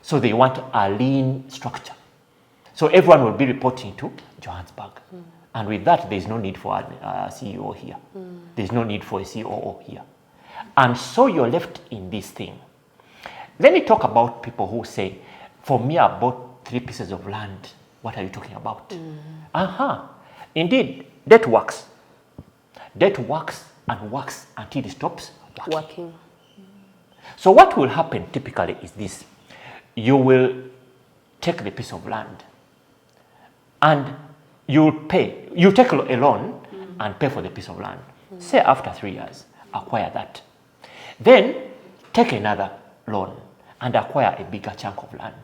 So they want a lean structure. So everyone will be reporting to Johannesburg. And with that, there's no need for a CEO here. There's no need for a COO here. And so you're left in this thing. Let me talk about people who say, for me, I bought 3 pieces of land. What are you talking about? Indeed, debt works. Debt works and works until it stops working. So what will happen typically is this. You will take the piece of land and you'll pay. You take a loan and pay for the piece of land. Say after 3 years, acquire that. Then take another loan and acquire a bigger chunk of land.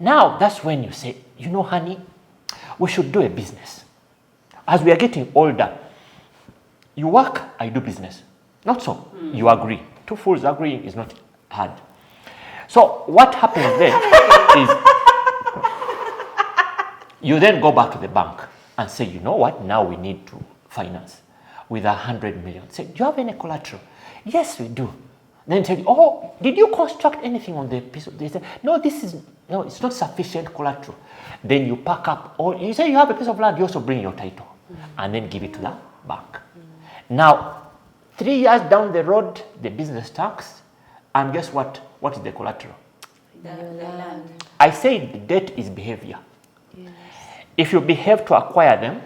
Now that's when you say, you know, honey, we should do a business. As we are getting older, you work, I do business. Not so. You agree. 2 fools agreeing is not hard. So what happens then is You then go back to the bank and say, you know what, now we need to finance with 100 million. Say, do you have any collateral? Yes, we do. Then say, oh, did you construct anything on the piece of this? No, it's not sufficient collateral. Then you pack up all, you say you have a piece of land, you also bring your title and then give it to the bank. Now, 3 years down the road, the business starts, and guess what? What is the collateral? The land. I say the debt is behavior. Yes. If you behave to acquire them,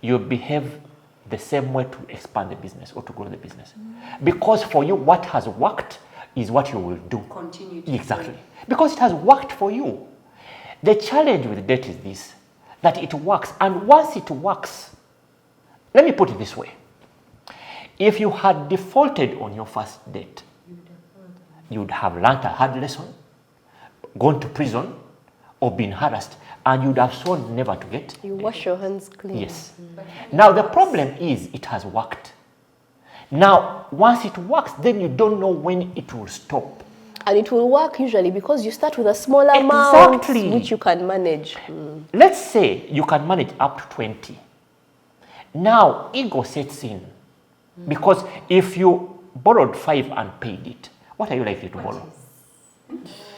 you behave the same way to expand the business or to grow the business. Because for you, what has worked is what you will do. Continue to exactly. Do. Because it has worked for you. The challenge with debt is this, that it works. And once it works, let me put it this way. If you had defaulted on your first debt, you would have learned a hard lesson, gone to prison, or been harassed, and you would have sworn never to get. You wash your hands clean. Yes. Now the problem is it has worked. Now, once it works, then you don't know when it will stop. And it will work usually because you start with a smaller amount which you can manage. Let's say you can manage up to 20. Now, ego sets in. Because if you borrowed 5 and paid it, what are you likely to borrow?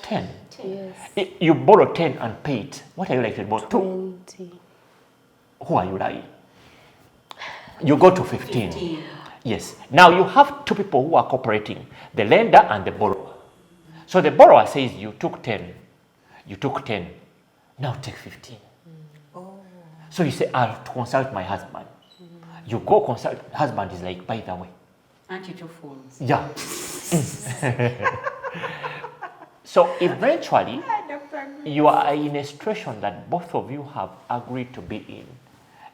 10. Yes. If you borrow 10 and pay it, what are you likely to borrow? 20. Who are you lying? You go to 15. Yes. Now you have two people who are cooperating, the lender and the borrower. So the borrower says you took 10. You took 10. Now take 15. So you say, I'll consult my husband. You go consult, husband is like, by the way. Aren't you two fools? Yeah. So eventually, you are in a situation that both of you have agreed to be in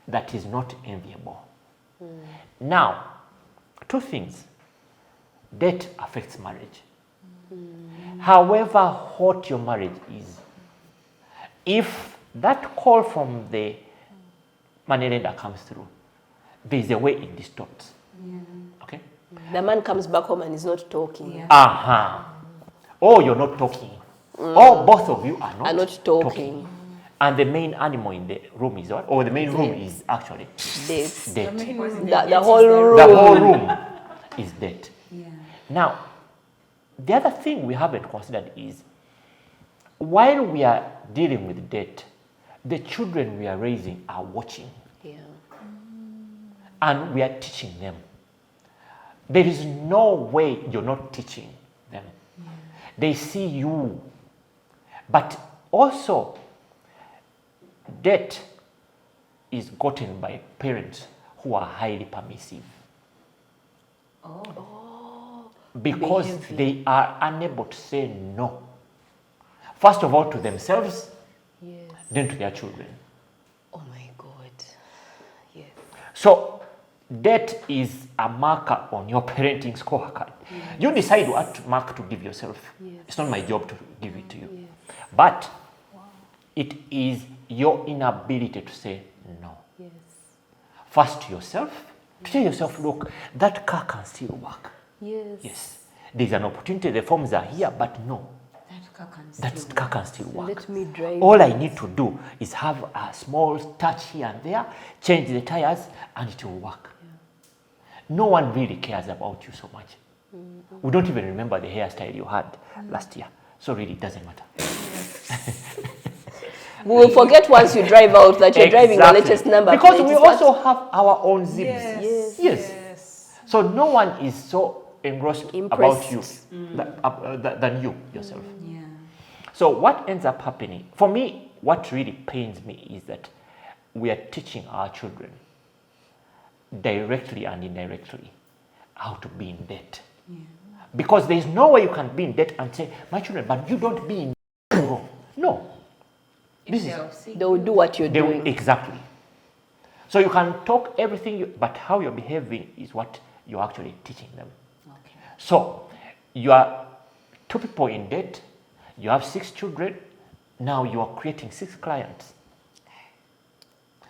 that is not enviable. Now, two things. Debt affects marriage. However hot your marriage is, if that call from the money lender comes through, there is a way it distorts. Okay? The man comes back home and is not talking. Oh, you're not talking. Oh, both of you are not talking. And the main animal in the room is what? Or the main room is actually Debt. debt. The whole room. The whole room is debt. Now, the other thing we haven't considered is, while we are dealing with debt, the children we are raising are watching. And we are teaching them. There is no way you're not teaching them. They see you. But also, debt is gotten by parents who are highly permissive. Because they are unable to say no. First of all to themselves, then to their children. Oh my God. Yes. So, debt is a marker on your parenting scorecard. You decide what mark to give yourself. It's not my job to give it to you. But it is your inability to say no. First to yourself, to tell yourself, look, that car can still work. Yes. There's an opportunity, the forms are here, but no. That car can still work. Let me drive. All I need to do is have a small touch here and there, change the tires, and it will work. No one really cares about you so much. We don't even remember the hairstyle you had last year. So really it doesn't matter. We will forget once you drive out that you're driving the latest number. Because we also have our own zips. Yes. So no one is so engrossed about you than you yourself. So what ends up happening, for me, what really pains me is that we are teaching our children directly and indirectly how to be in debt. Because there is no way you can be in debt and say, my children, but you don't be in debt. No. They will do what you're doing. Exactly. So you can talk everything, but how you're behaving is what you're actually teaching them. So you are two people in debt, you have 6 children, now you are creating 6 clients.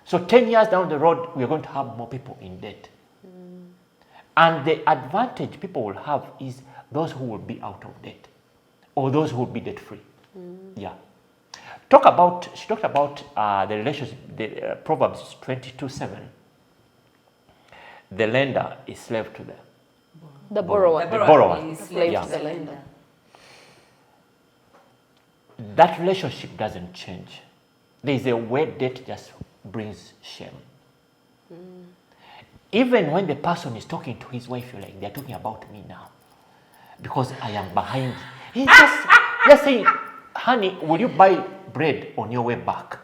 So 10 years down the road, we are going to have more people in debt. And the advantage people will have is those who will be out of debt or those who will be debt free. She talked about the relationship, the Proverbs 22:7. The lender is slave to The borrower. The borrower. is Slave Yeah. to the lender. That relationship doesn't change. There is a way debt just brings shame. Even when the person is talking to his wife, you're like, they're talking about me now because I am behind. He's just saying, honey, will you buy bread on your way back?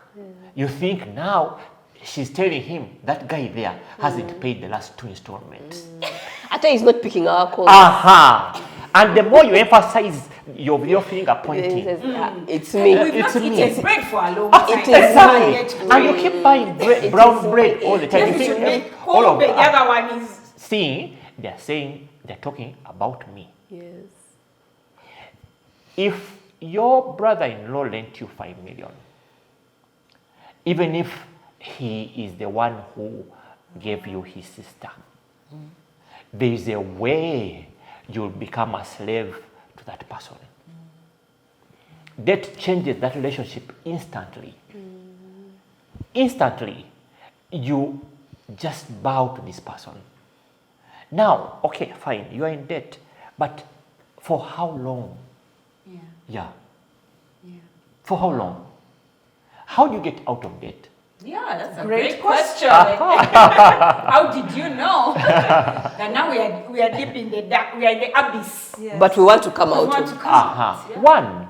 You think now she's telling him that guy there hasn't paid the last 2 installments. I thought he's not picking our calls. Aha! And the more you emphasize your finger pointing, He says, it's me. We've It's not me. eaten bread for a long time. It is exactly. me. And you keep buying brown bread all the time. You Yes, you think should all of the other one is seeing, they're saying, they're talking about me. Yes. If your brother-in-law lent you 5 million, even if he is the one who gave you his sister, there is a way you'll become a slave to that person. That changes that relationship instantly. Instantly, you just bow to this person. Now, okay, fine, you are in debt, but for how long? Yeah. For how long? How do you get out of debt? Yeah, that's a Great great question. How did you know? And now we are deep in the dark. We are in the abyss. Yes. But we want to come We out want of to it. come Aha. out, yeah. One,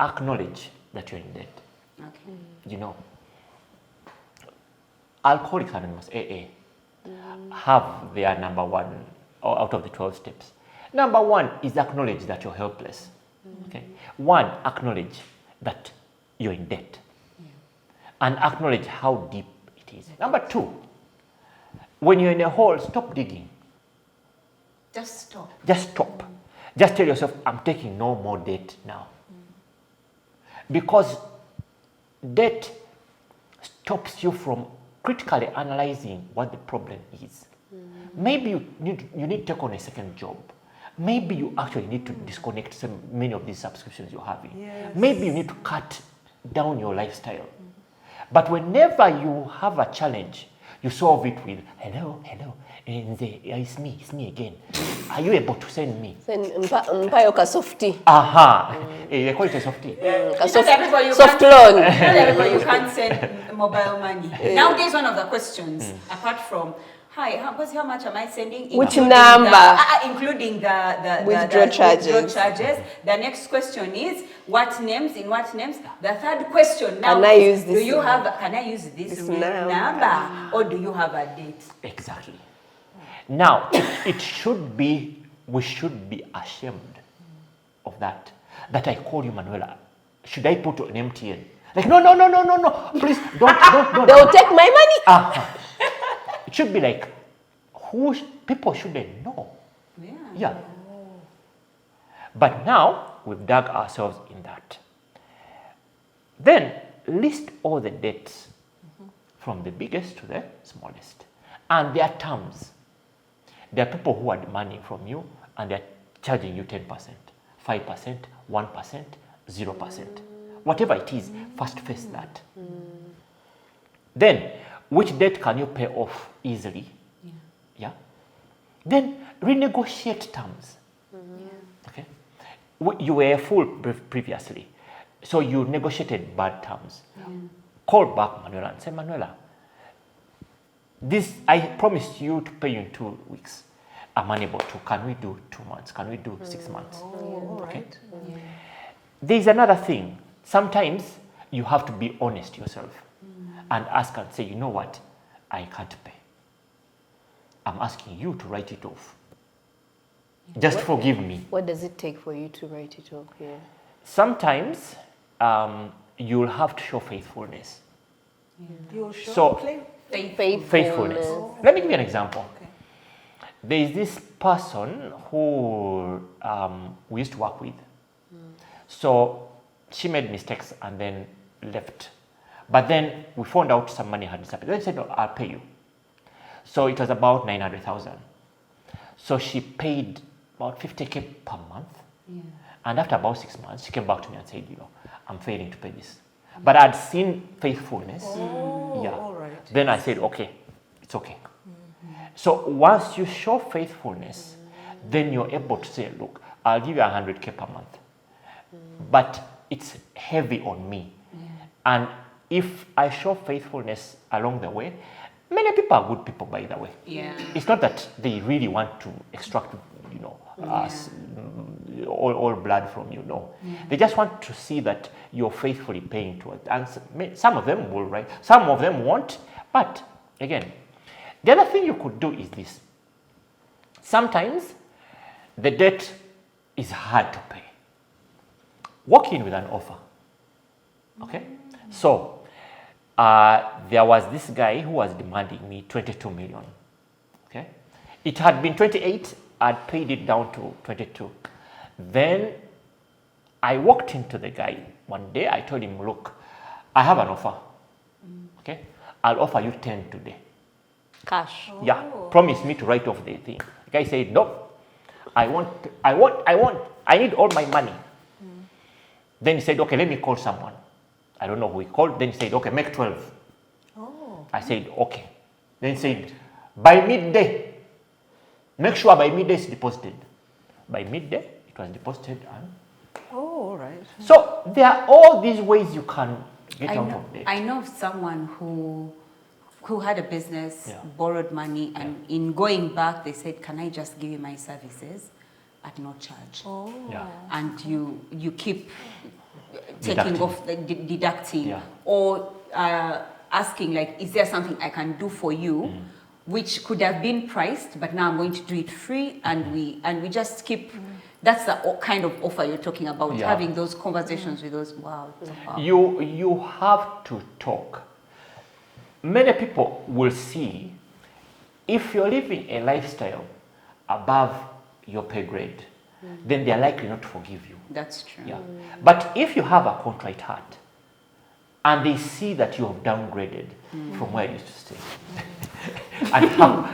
acknowledge that you're in debt. Okay. You know, Alcoholics Anonymous, AA, have their number one out of the 12 steps. Number one is acknowledge that you're helpless. Okay. One, acknowledge that you're in debt. And acknowledge how deep it is. Number two, when you're in a hole, stop digging. Just stop. Just stop. Just tell yourself, I'm taking no more debt now. Because debt stops you from critically analyzing what the problem is. Maybe you need to take on a second job. Maybe you actually need to disconnect many of these subscriptions you're having. Yes. Maybe you need to cut down your lifestyle. But whenever you have a challenge, you solve it with, hello, and it's me again. Are you able to send me? Then mpayo ka softy. Aha. They call it a softie. Soft everybody you soft can't- loan. Not everybody you can't send mobile money. Nowadays, one of the questions, apart from, hi, how much am I sending? Which Including number? Including the Withdrawal charges. withdrawal charges. The next question is, what names? In what names? The third question now Can I is, use this can I use this real number? number? Or do you have a date? Exactly. Now, we should be ashamed of that. That I call you Manuela. Should I put an MTN? Like, no. Please, don't. They will take my money. It should be like, people shouldn't know. Yeah. But now, we've dug ourselves in that. Then, list all the debts from the biggest to the smallest. And their terms. There are people who are demanding from you and they're charging you 10%, 5%, 1%, 0%. Whatever it is, first face that. Then, which debt can you pay off easily? Yeah. Then, renegotiate terms. Okay. You were a fool previously, so you negotiated bad terms. Call back Manuela and say, Manuela, I promised you to pay you in 2 weeks. I'm unable to. Can we do 2 months? Can we do 6 months? Okay. There's another thing. Sometimes you have to be honest yourself and ask and say, you know what? I can't pay. I'm asking you to write it off. Just forgive me. What does it take for you to write it off? Yeah. Sometimes you'll have to show faithfulness. You'll show So, faithfulness. Let me give you an example. Okay. There is this person who we used to work with. So she made mistakes and then left. But then we found out some money had disappeared. They said, no, I'll pay you. So it was about 900,000. So she paid about 50K per month. And after about 6 months, she came back to me and said, I'm failing to pay this. But I'd seen faithfulness. Oh, Yeah. all right. Then I said, okay, it's okay. So once you show faithfulness, then you're able to say, look, I'll give you 100K per month. But it's heavy on me. And if I show faithfulness along the way, many people are good people, by the way. Yeah. It's not that they really want to extract, all blood from you. No, they just want to see that you're faithfully paying towards. And some of them will, right? Some of them won't. But again, the other thing you could do is this. Sometimes the debt is hard to pay. Walk in with an offer. Okay, so there was this guy who was demanding me 22 million. Okay, it had been 28. I'd paid it down to 22. Then I walked into the guy one day. I told him, look, I have an offer. Okay, I'll offer you 10 today. Cash. Yeah, promise me to write off the thing. The guy said, no, I need all my money. Then he said, okay, let me call someone. I don't know who he called. Then he said, okay, make 12. Oh. I said, okay. Then he said, by midday, make sure by midday it's deposited. By midday, it was deposited. And Oh, all right. so there are all these ways you can get out of debt. I know of someone who had a business, Yeah. borrowed money, and in going back, they said, can I just give you my services at no charge? Oh. Yeah. And you keep taking Deducting. off, deducting, Yeah. or asking, like, is there something I can do for you, which could have been priced, but now I'm going to do it free, and we just keep. That's the kind of offer you're talking about, Yeah. having those conversations with those. Wow. Wow. You have to talk. Many people will see if you're living a lifestyle above your pay grade, then they're likely not to forgive you. That's true. Yeah. But if you have a contrite heart and they see that you have downgraded from where you used to stay, and how,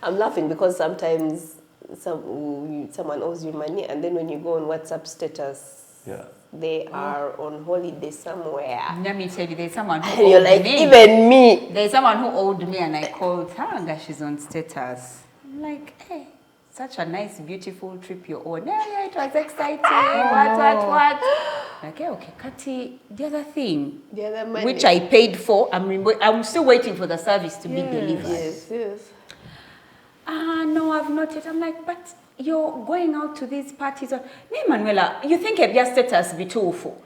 I'm laughing because sometimes someone owes you money, and then when you go on WhatsApp status, yeah. they are on holiday somewhere. Let me tell you, there's someone who And you're owed like, me. even me. There's someone who owed me, and I called her, and she's on status. I'm like, hey, such a nice, beautiful trip you own. Yeah, it was exciting. What? Like, okay, Kati, the other thing, The other money. which I paid for, I'm still waiting for the service to be delivered. Yes. No, I've not yet. I'm like, but you're going out to these parties. Nee, Manuela, you think your status be too full?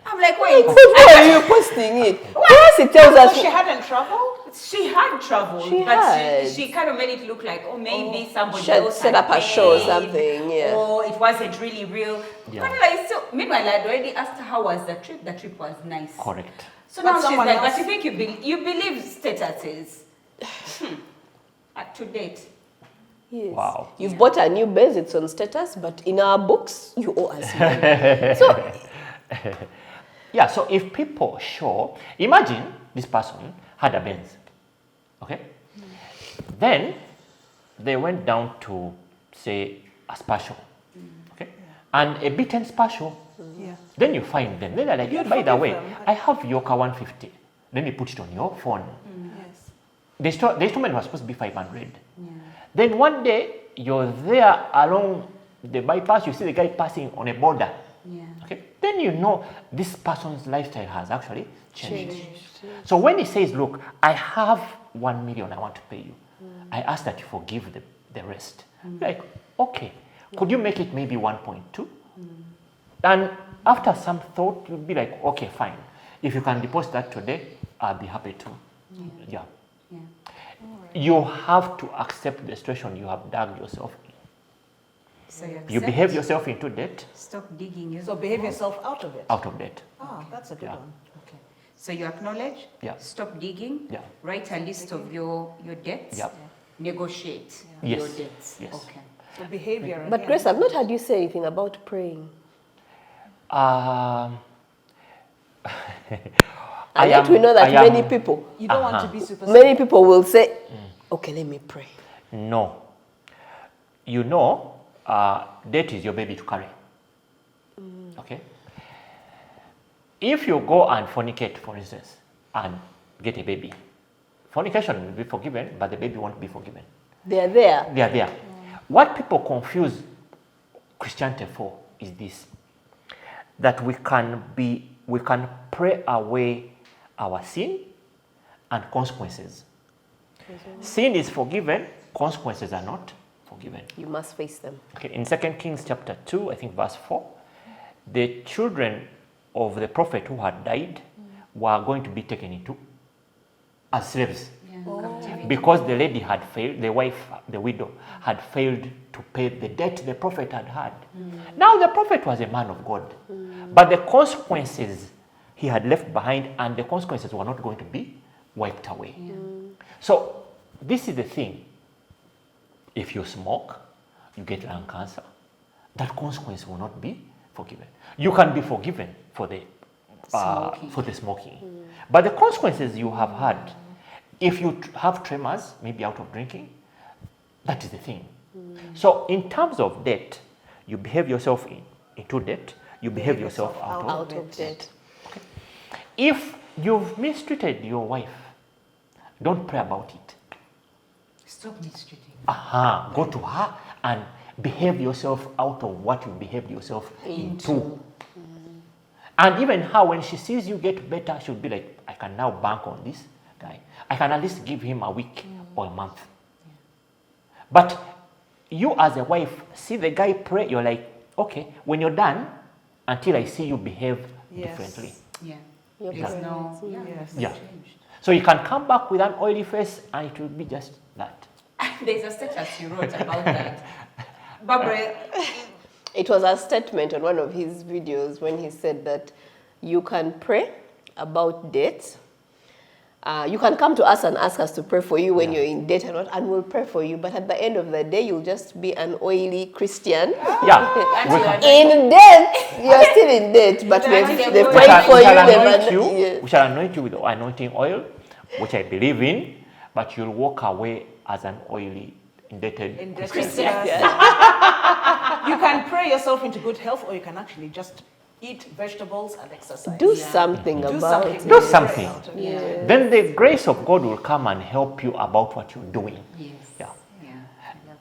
I'm like, wait. Why are you posting it? Yes, it tells So us. she hadn't traveled? She had traveled, She but had. she kind of made it look like, maybe somebody She had else set had up a show or paid, something, yeah. or it wasn't really real. Yeah. But like, still, meanwhile, I'd already asked her how was the trip. The trip was nice. Correct. So But now she's someone like, else- but you think you believe statuses? To date. Yes. Wow. You've bought a new Benz, it's on status, but in our books, you owe us money. So, Yeah, so if people show, imagine this person had a Benz, okay? Then they went down to, say, a special, okay? And a beaten special. Yeah. Then you find them. Then they're like, yeah, You'd by the forgive way, them. I have your car 150. Let me put it on your phone. Yes. The instrument was supposed to be 500. Then one day, you're there along the bypass, you see the guy passing on a border. Yeah. Okay? Then you know this person's lifestyle has actually changed. So when he says, look, I have 1 million I want to pay you, I ask that you forgive the rest. Like, okay, could you make it maybe 1.2? And after some thought, you'll be like, okay, fine. If you can deposit that today, I'll be happy to. Yeah. Yeah. You have to accept the situation you have dug yourself in. So You accept, behave yourself into debt, Stop digging. So behave yourself out of it. out of debt. Ah, that's a good Yeah. one. Okay. So you acknowledge. Yeah. Stop digging. Yeah. Write a list of your debts. Yeah. Negotiate Yes. your debts. Yes. Okay. So behavior. but again. Grace, I've not heard you say anything about praying. And yet we know that many people, You don't want to be super. many people will say, okay, let me pray. No. You know, debt is your baby to carry. Okay? If you go and fornicate, for instance, and get a baby, fornication will be forgiven, but the baby won't be forgiven. They're there. They are there. What people confuse Christianity for is this: that we can pray away our sin and consequences. Sin is forgiven, consequences are not forgiven. You must face them. Okay, in 2 Kings chapter 2, I think verse 4, the children of the prophet who had died were going to be taken into as slaves. Because the lady had failed, the wife, the widow, had failed to pay the debt the prophet had had. Now the prophet was a man of God, but the consequences he had left behind, and the consequences were not going to be wiped away. So this is the thing. If you smoke, you get lung cancer. That consequence will not be forgiven. You can be forgiven for the smoking, but the consequences you have had, if you have tremors, maybe out of drinking, that is the thing. So in terms of debt, you behave yourself into debt, you behave yourself out of debt. Okay. If you've mistreated your wife, don't pray about it. Stop mistreating. Go to her and behave yourself out of what you behaved yourself into. And even her, when she sees you get better, she'll be like, I can now bank on this guy. I can at least give him a week or a month. But you as a wife, see the guy pray, you're like, okay, when you're done, until I see you behave differently. So you can come back with an oily face and it will be just that. There's a status you wrote about that. Barbara. It was a statement on one of his videos when he said that you can pray about debt. You can come to us and ask us to pray for you when you're in debt and we'll pray for you. But at the end of the day, you'll just be an oily Christian. In debt. You're still in debt, but they pray for you. We shall anoint you with anointing oil, which I believe in, but you'll walk away as an oily, indebted Christian. You can pray yourself into good health, or you can actually just eat vegetables and exercise. Do something about it. Do something. Then the grace of God will come and help you about what you're doing.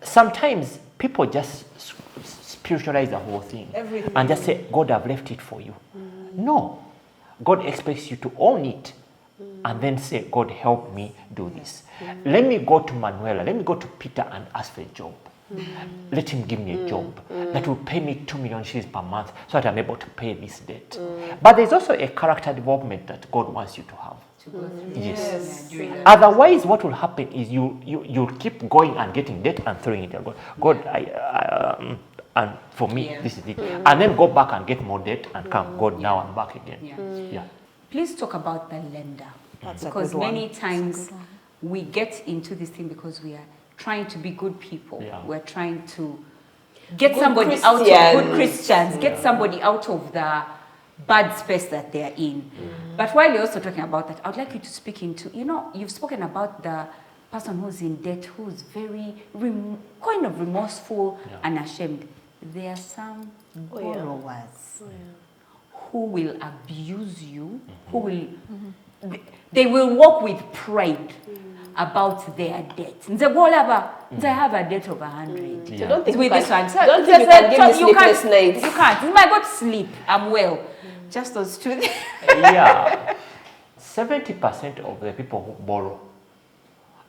Sometimes people just spiritualize the whole thing and just say, God, I've left it for you. No. God expects you to own it and then say, God, help me do this. Let me go to Manuela. Let me go to Peter and ask for a job. Let him give me a job that will pay me 2 million shillings per month so that I'm able to pay this debt. But there's also a character development that God wants you to have. Yes. Otherwise, what will happen is you'll keep going and getting debt and throwing it at God. God, and for me, this is it. And then go back and get more debt and come. God, now I'm back again. Please talk about the lender. Because many times we get into this thing because we are trying to be good people. We're trying to get somebody out of good Christians, get somebody out of the bad space that they're in. But while you're also talking about that, I would like you to speak into, you've spoken about the person who's in debt, who's very kind of remorseful and ashamed. There are some borrowers who will abuse you, who will, they will walk with pride about their debt. I have a debt of 100. So don't think with this one. Don't think you can give me sleepless nights. You can't. I got to sleep. I'm well. Just those two. 70% of the people who borrow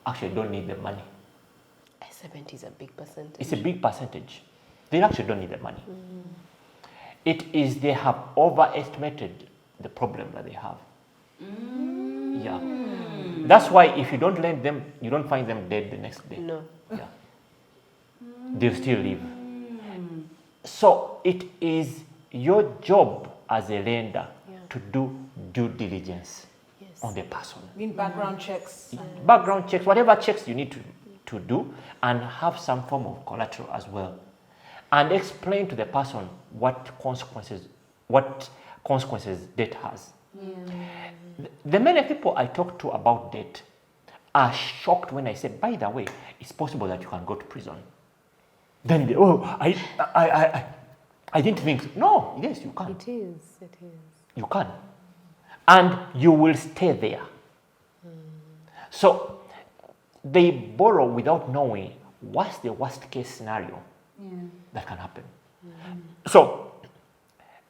actually don't need the money. 70 is a big percentage. It's a big percentage. They actually don't need the money. It is they have overestimated the problem that they have. That's why if you don't lend them, you don't find them dead the next day. No. They'll still live. So it is your job as a lender to do due diligence on the person. Background checks. Background checks, whatever checks you need to do, and have some form of collateral as well. And explain to the person what consequences debt has. The many people I talk to about debt are shocked when I say, by the way, it's possible that you can go to prison. Then they, I didn't think. No, yes, you can. It is. You can. and you will stay there. So they borrow without knowing what's the worst case scenario that can happen. So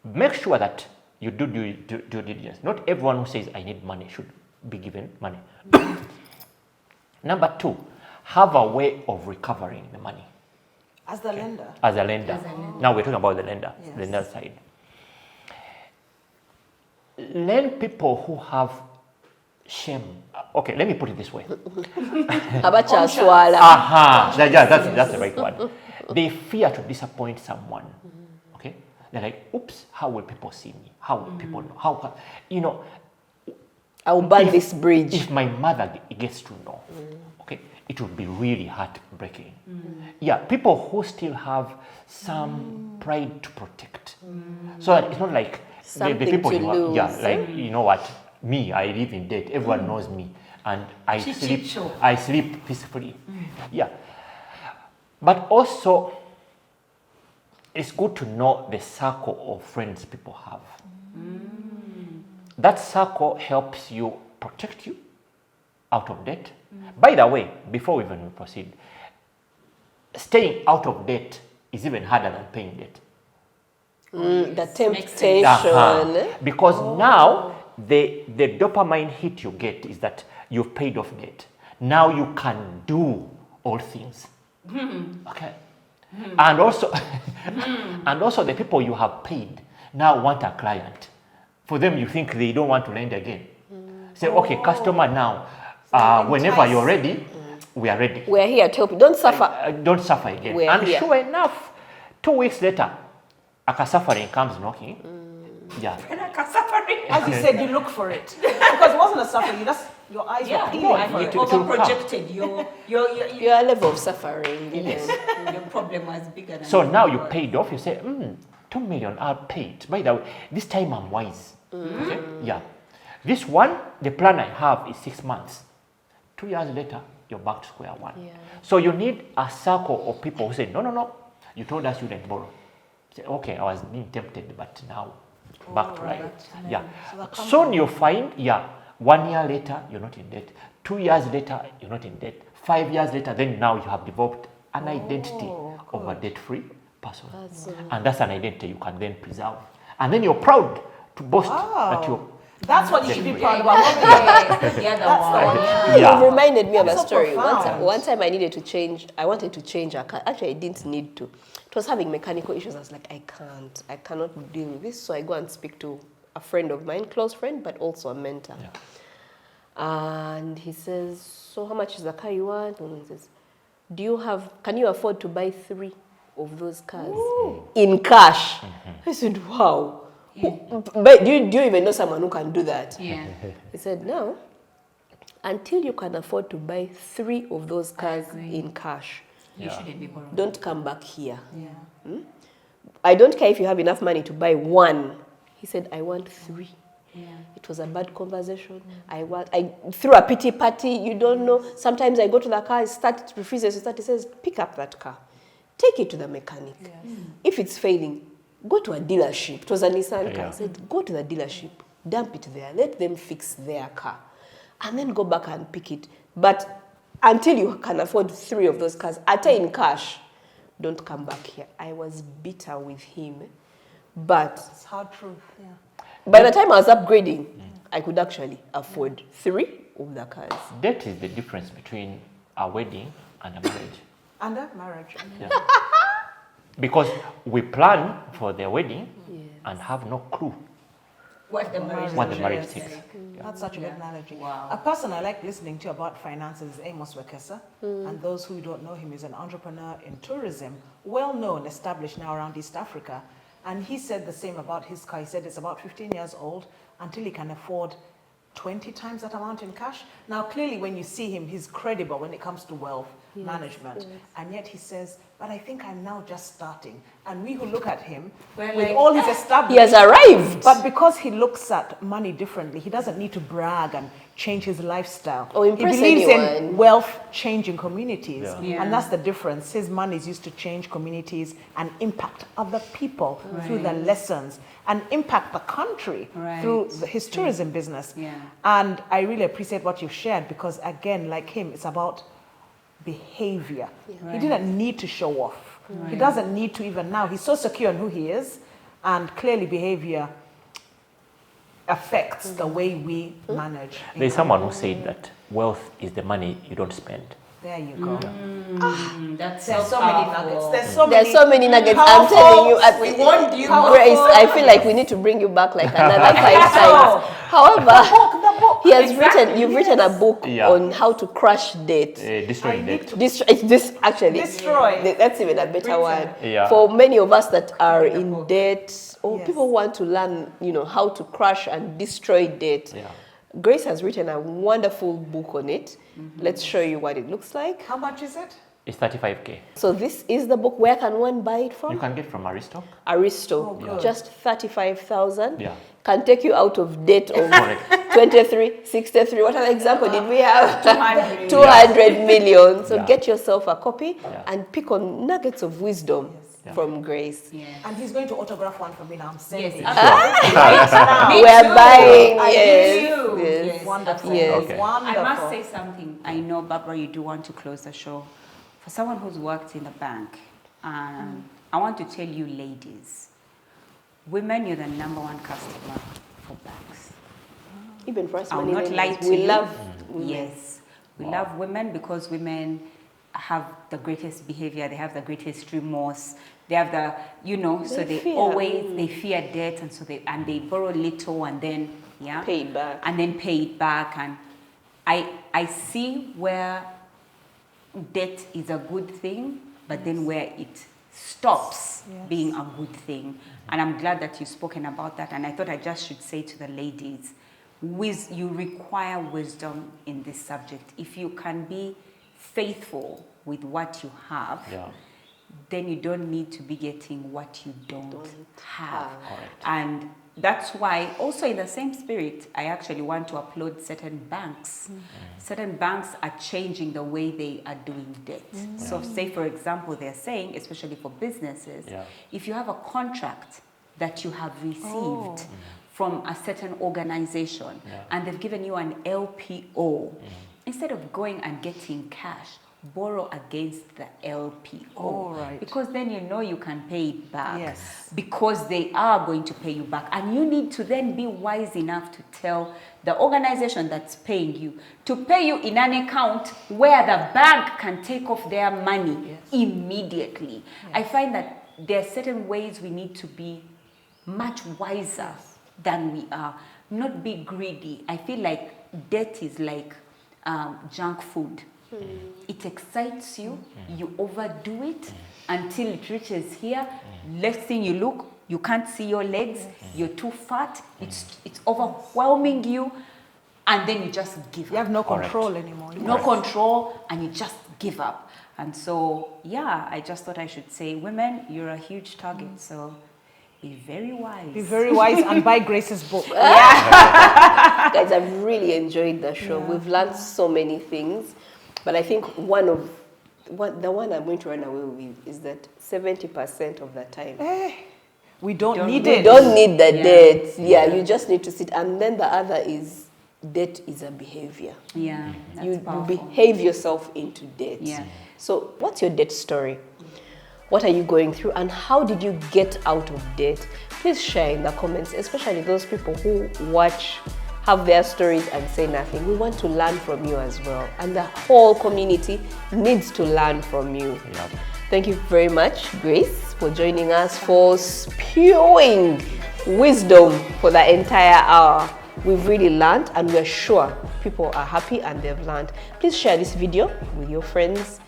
make sure that you do due diligence. Not everyone who says I need money should be given money. Number 2, have a way of recovering the money. As the lender. As a lender. Now we're talking about the lender, the lender side. Lend people who have shame. Okay, let me put it this way. Abacha swala. Aha, that's the right one. They fear to disappoint someone. Okay, they're like, oops, how will people see me? How will people know? How, you know, I will burn this bridge. If my mother gets to know, okay, it will be really heartbreaking. Yeah, people who still have some pride to protect. So that it's not like the people to you lose. like, you know what, me, I live in debt, everyone knows me, and I sleep peacefully. Yeah. But also, it's good to know the circle of friends people have. That circle helps you protect you out of debt. By the way, before we even proceed, staying out of debt is even harder than paying debt. The temptation. Because now the dopamine hit you get is that you've paid off debt. Now you can do all things. Okay. And also and also the people you have paid now want a client. For them, you think they don't want to lend again. Say, okay, customer now, whenever you're ready, we are ready. We're here to help you. Don't suffer. Don't suffer again. We're and here. sure enough, 2 weeks later, a suffering comes knocking. Yeah. As you said, you look for it. Because it wasn't a suffering, your eyes were peeling for it. Overprojected. Your level of suffering. Your problem was bigger than So now you paid off, you say, 2 million, I'll pay it. By the way, this time I'm wise. Okay? Yeah. This one, the plan I have is 6 months. 2 years later, you're back to square one. Yeah. So you need a circle of people who say, no, you told us you didn't borrow. Say, okay, I was being tempted, but now back to right. Yeah. Soon you find, 1 year later, you're not in debt. 2 years later, you're not in debt. 5 years later, then now you have developed an identity of a debt-free person. And that's an identity you can then preserve. And then you're proud to boast that you're... That's what you should be proud about. You reminded me of a so story. profound. One time I needed to change, I wanted to change a car. Actually, I didn't need to. It was having mechanical issues. I was like, I cannot deal with this. So I go and speak to a friend of mine, close friend, but also a mentor. And he says, so how much is the car you want? And he says, can you afford to buy 3 of those cars in cash? I said, wow. But do you even know someone who can do that? Yeah. He said, no. Until you can afford to buy 3 of those cars in cash, You shouldn't be borrowing. don't come back here. Yeah. I don't care if you have enough money to buy 1. He said, I want 3. Yeah. It was a bad conversation. I threw a pity party. You don't know. Sometimes I go to the car, it refuses to start. He says, pick up that car. Take it to the mechanic. If it's failing, go to a dealership. It was a Nissan car. I said, go to the dealership, dump it there, let them fix their car, and then go back and pick it. But until you can afford 3 of those cars, in cash, don't come back here. I was bitter with him. But It's hard truth. Yeah. by the time I was upgrading, I could actually afford 3 of the cars. That is the difference between a wedding and a marriage. And that marriage. Yeah. Because we plan for the wedding and have no clue What the marriage takes. That's such a good analogy. Wow. A person I like listening to about finances is Amos Wekesa. And those who don't know him, is an entrepreneur in tourism, well known, established now around East Africa. And he said the same about his car. He said it's about 15 years old until he can afford 20 times that amount in cash. Now, clearly, when you see him, he's credible when it comes to wealth management. And yet he says, but I think I'm now just starting. And we who look at him, We're with like, all his established... He has arrived. But because he looks at money differently, he doesn't need to brag and change his lifestyle. Or impress He believes in anyone. wealth changing communities. Yeah. Yeah. And that's the difference. His money is used to change communities and impact other people through the lessons. and impact the country through his tourism business. Yeah. And I really appreciate what you've shared because, again, like him, it's about behavior. He didn't need to show off. He doesn't need to even now. He's so secure in who he is, and clearly behavior affects the way we manage. There's someone who said that wealth is the money you don't spend. There you go. That's There's so so many powerful. nuggets. There's so many nuggets. I'm telling you, We want you. Grace, I feel like we need to bring you back like another 5 times. However, he has you've written a book on how to crush debt. Destroying debt. Destroy. That's even a better word. Yeah. For many of us that are in debt, or people want to learn, how to crush and destroy debt. Yeah. Grace has written a wonderful book on it. Let's show you what it looks like. How much is it? It's 35K. So this is the book. Where can one buy it from? You can get from Aristoc. Aristoc, just 35,000. Yeah. Can take you out of debt of Correct. 23, 63. What other example did we have? 200. 200 million. So Yeah. get yourself a copy and pick on nuggets of wisdom from Grace. And he's going to autograph one for me now. I'm sending. We're buying. Yes. Yes. Wonderful. Yes. Okay. Wonderful. I must say something. I know, Barbara, you do want to close the show. For someone who's worked in a bank, I want to tell you, ladies, women, you're the #1 customer for banks. Even for us, I'll money not lenders, lie to we you. love women. Yes, we love women because women have the greatest behavior. They have the greatest remorse. They have the, so they fear. always they fear debt, and so they borrow little and then Pay it back. and then pay it back. And I see where debt is a good thing, but then where it stops being a good thing. And I'm glad that you've spoken about that. And I thought I just should say to the ladies, you require wisdom in this subject. If you can be faithful with what you have, then you don't need to be getting what you don't have. Correct. And that's why, also in the same spirit, I actually want to applaud certain banks. Certain banks are changing the way they are doing debt. So say, for example, they're saying, especially for businesses, if you have a contract that you have received from a certain organization and they've given you an LPO, instead of going and getting cash, borrow against the LPO. Because then you can pay it back. Yes. Because they are going to pay you back. And you need to then be wise enough to tell the organization that's paying you to pay you in an account where the bank can take off their money immediately. I find that there are certain ways we need to be much wiser than we are. Not be greedy. I feel like debt is like junk food. It excites you, you overdo it until it reaches here. Next thing you look, you can't see your legs, you're too fat, it's overwhelming you, and then you just give up. You have no control anymore. No control, and you just give up. And so, I just thought I should say, women, you're a huge target, so be very wise. Be very wise and buy Grace's book. Guys, I've really enjoyed the show. We've learned so many things. But I think the one I'm going to run away with is that 70% of the time, We don't need you it. don't need the debt. You just need to sit. And then the other is, debt is a behavior. Yeah, that's You powerful. behave yourself into debt. Yeah. So what's your debt story? What are you going through, and how did you get out of debt? Please share in the comments, especially those people who have their stories and say nothing. We want to learn from you as well, and the whole community needs to learn from you. Thank you very much, Grace, for joining us, for spewing wisdom for the entire hour. We've really learned, and we're sure people are happy and they've learned. Please share this video with your friends.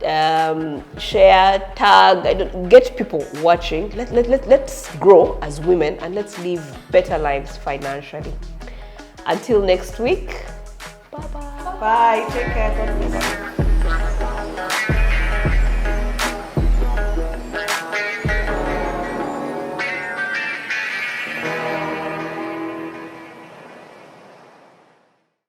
Share, tag, get people watching. Let's grow as women, and let's live better lives financially. Until next week, bye-bye. Bye. Take care. God bless you.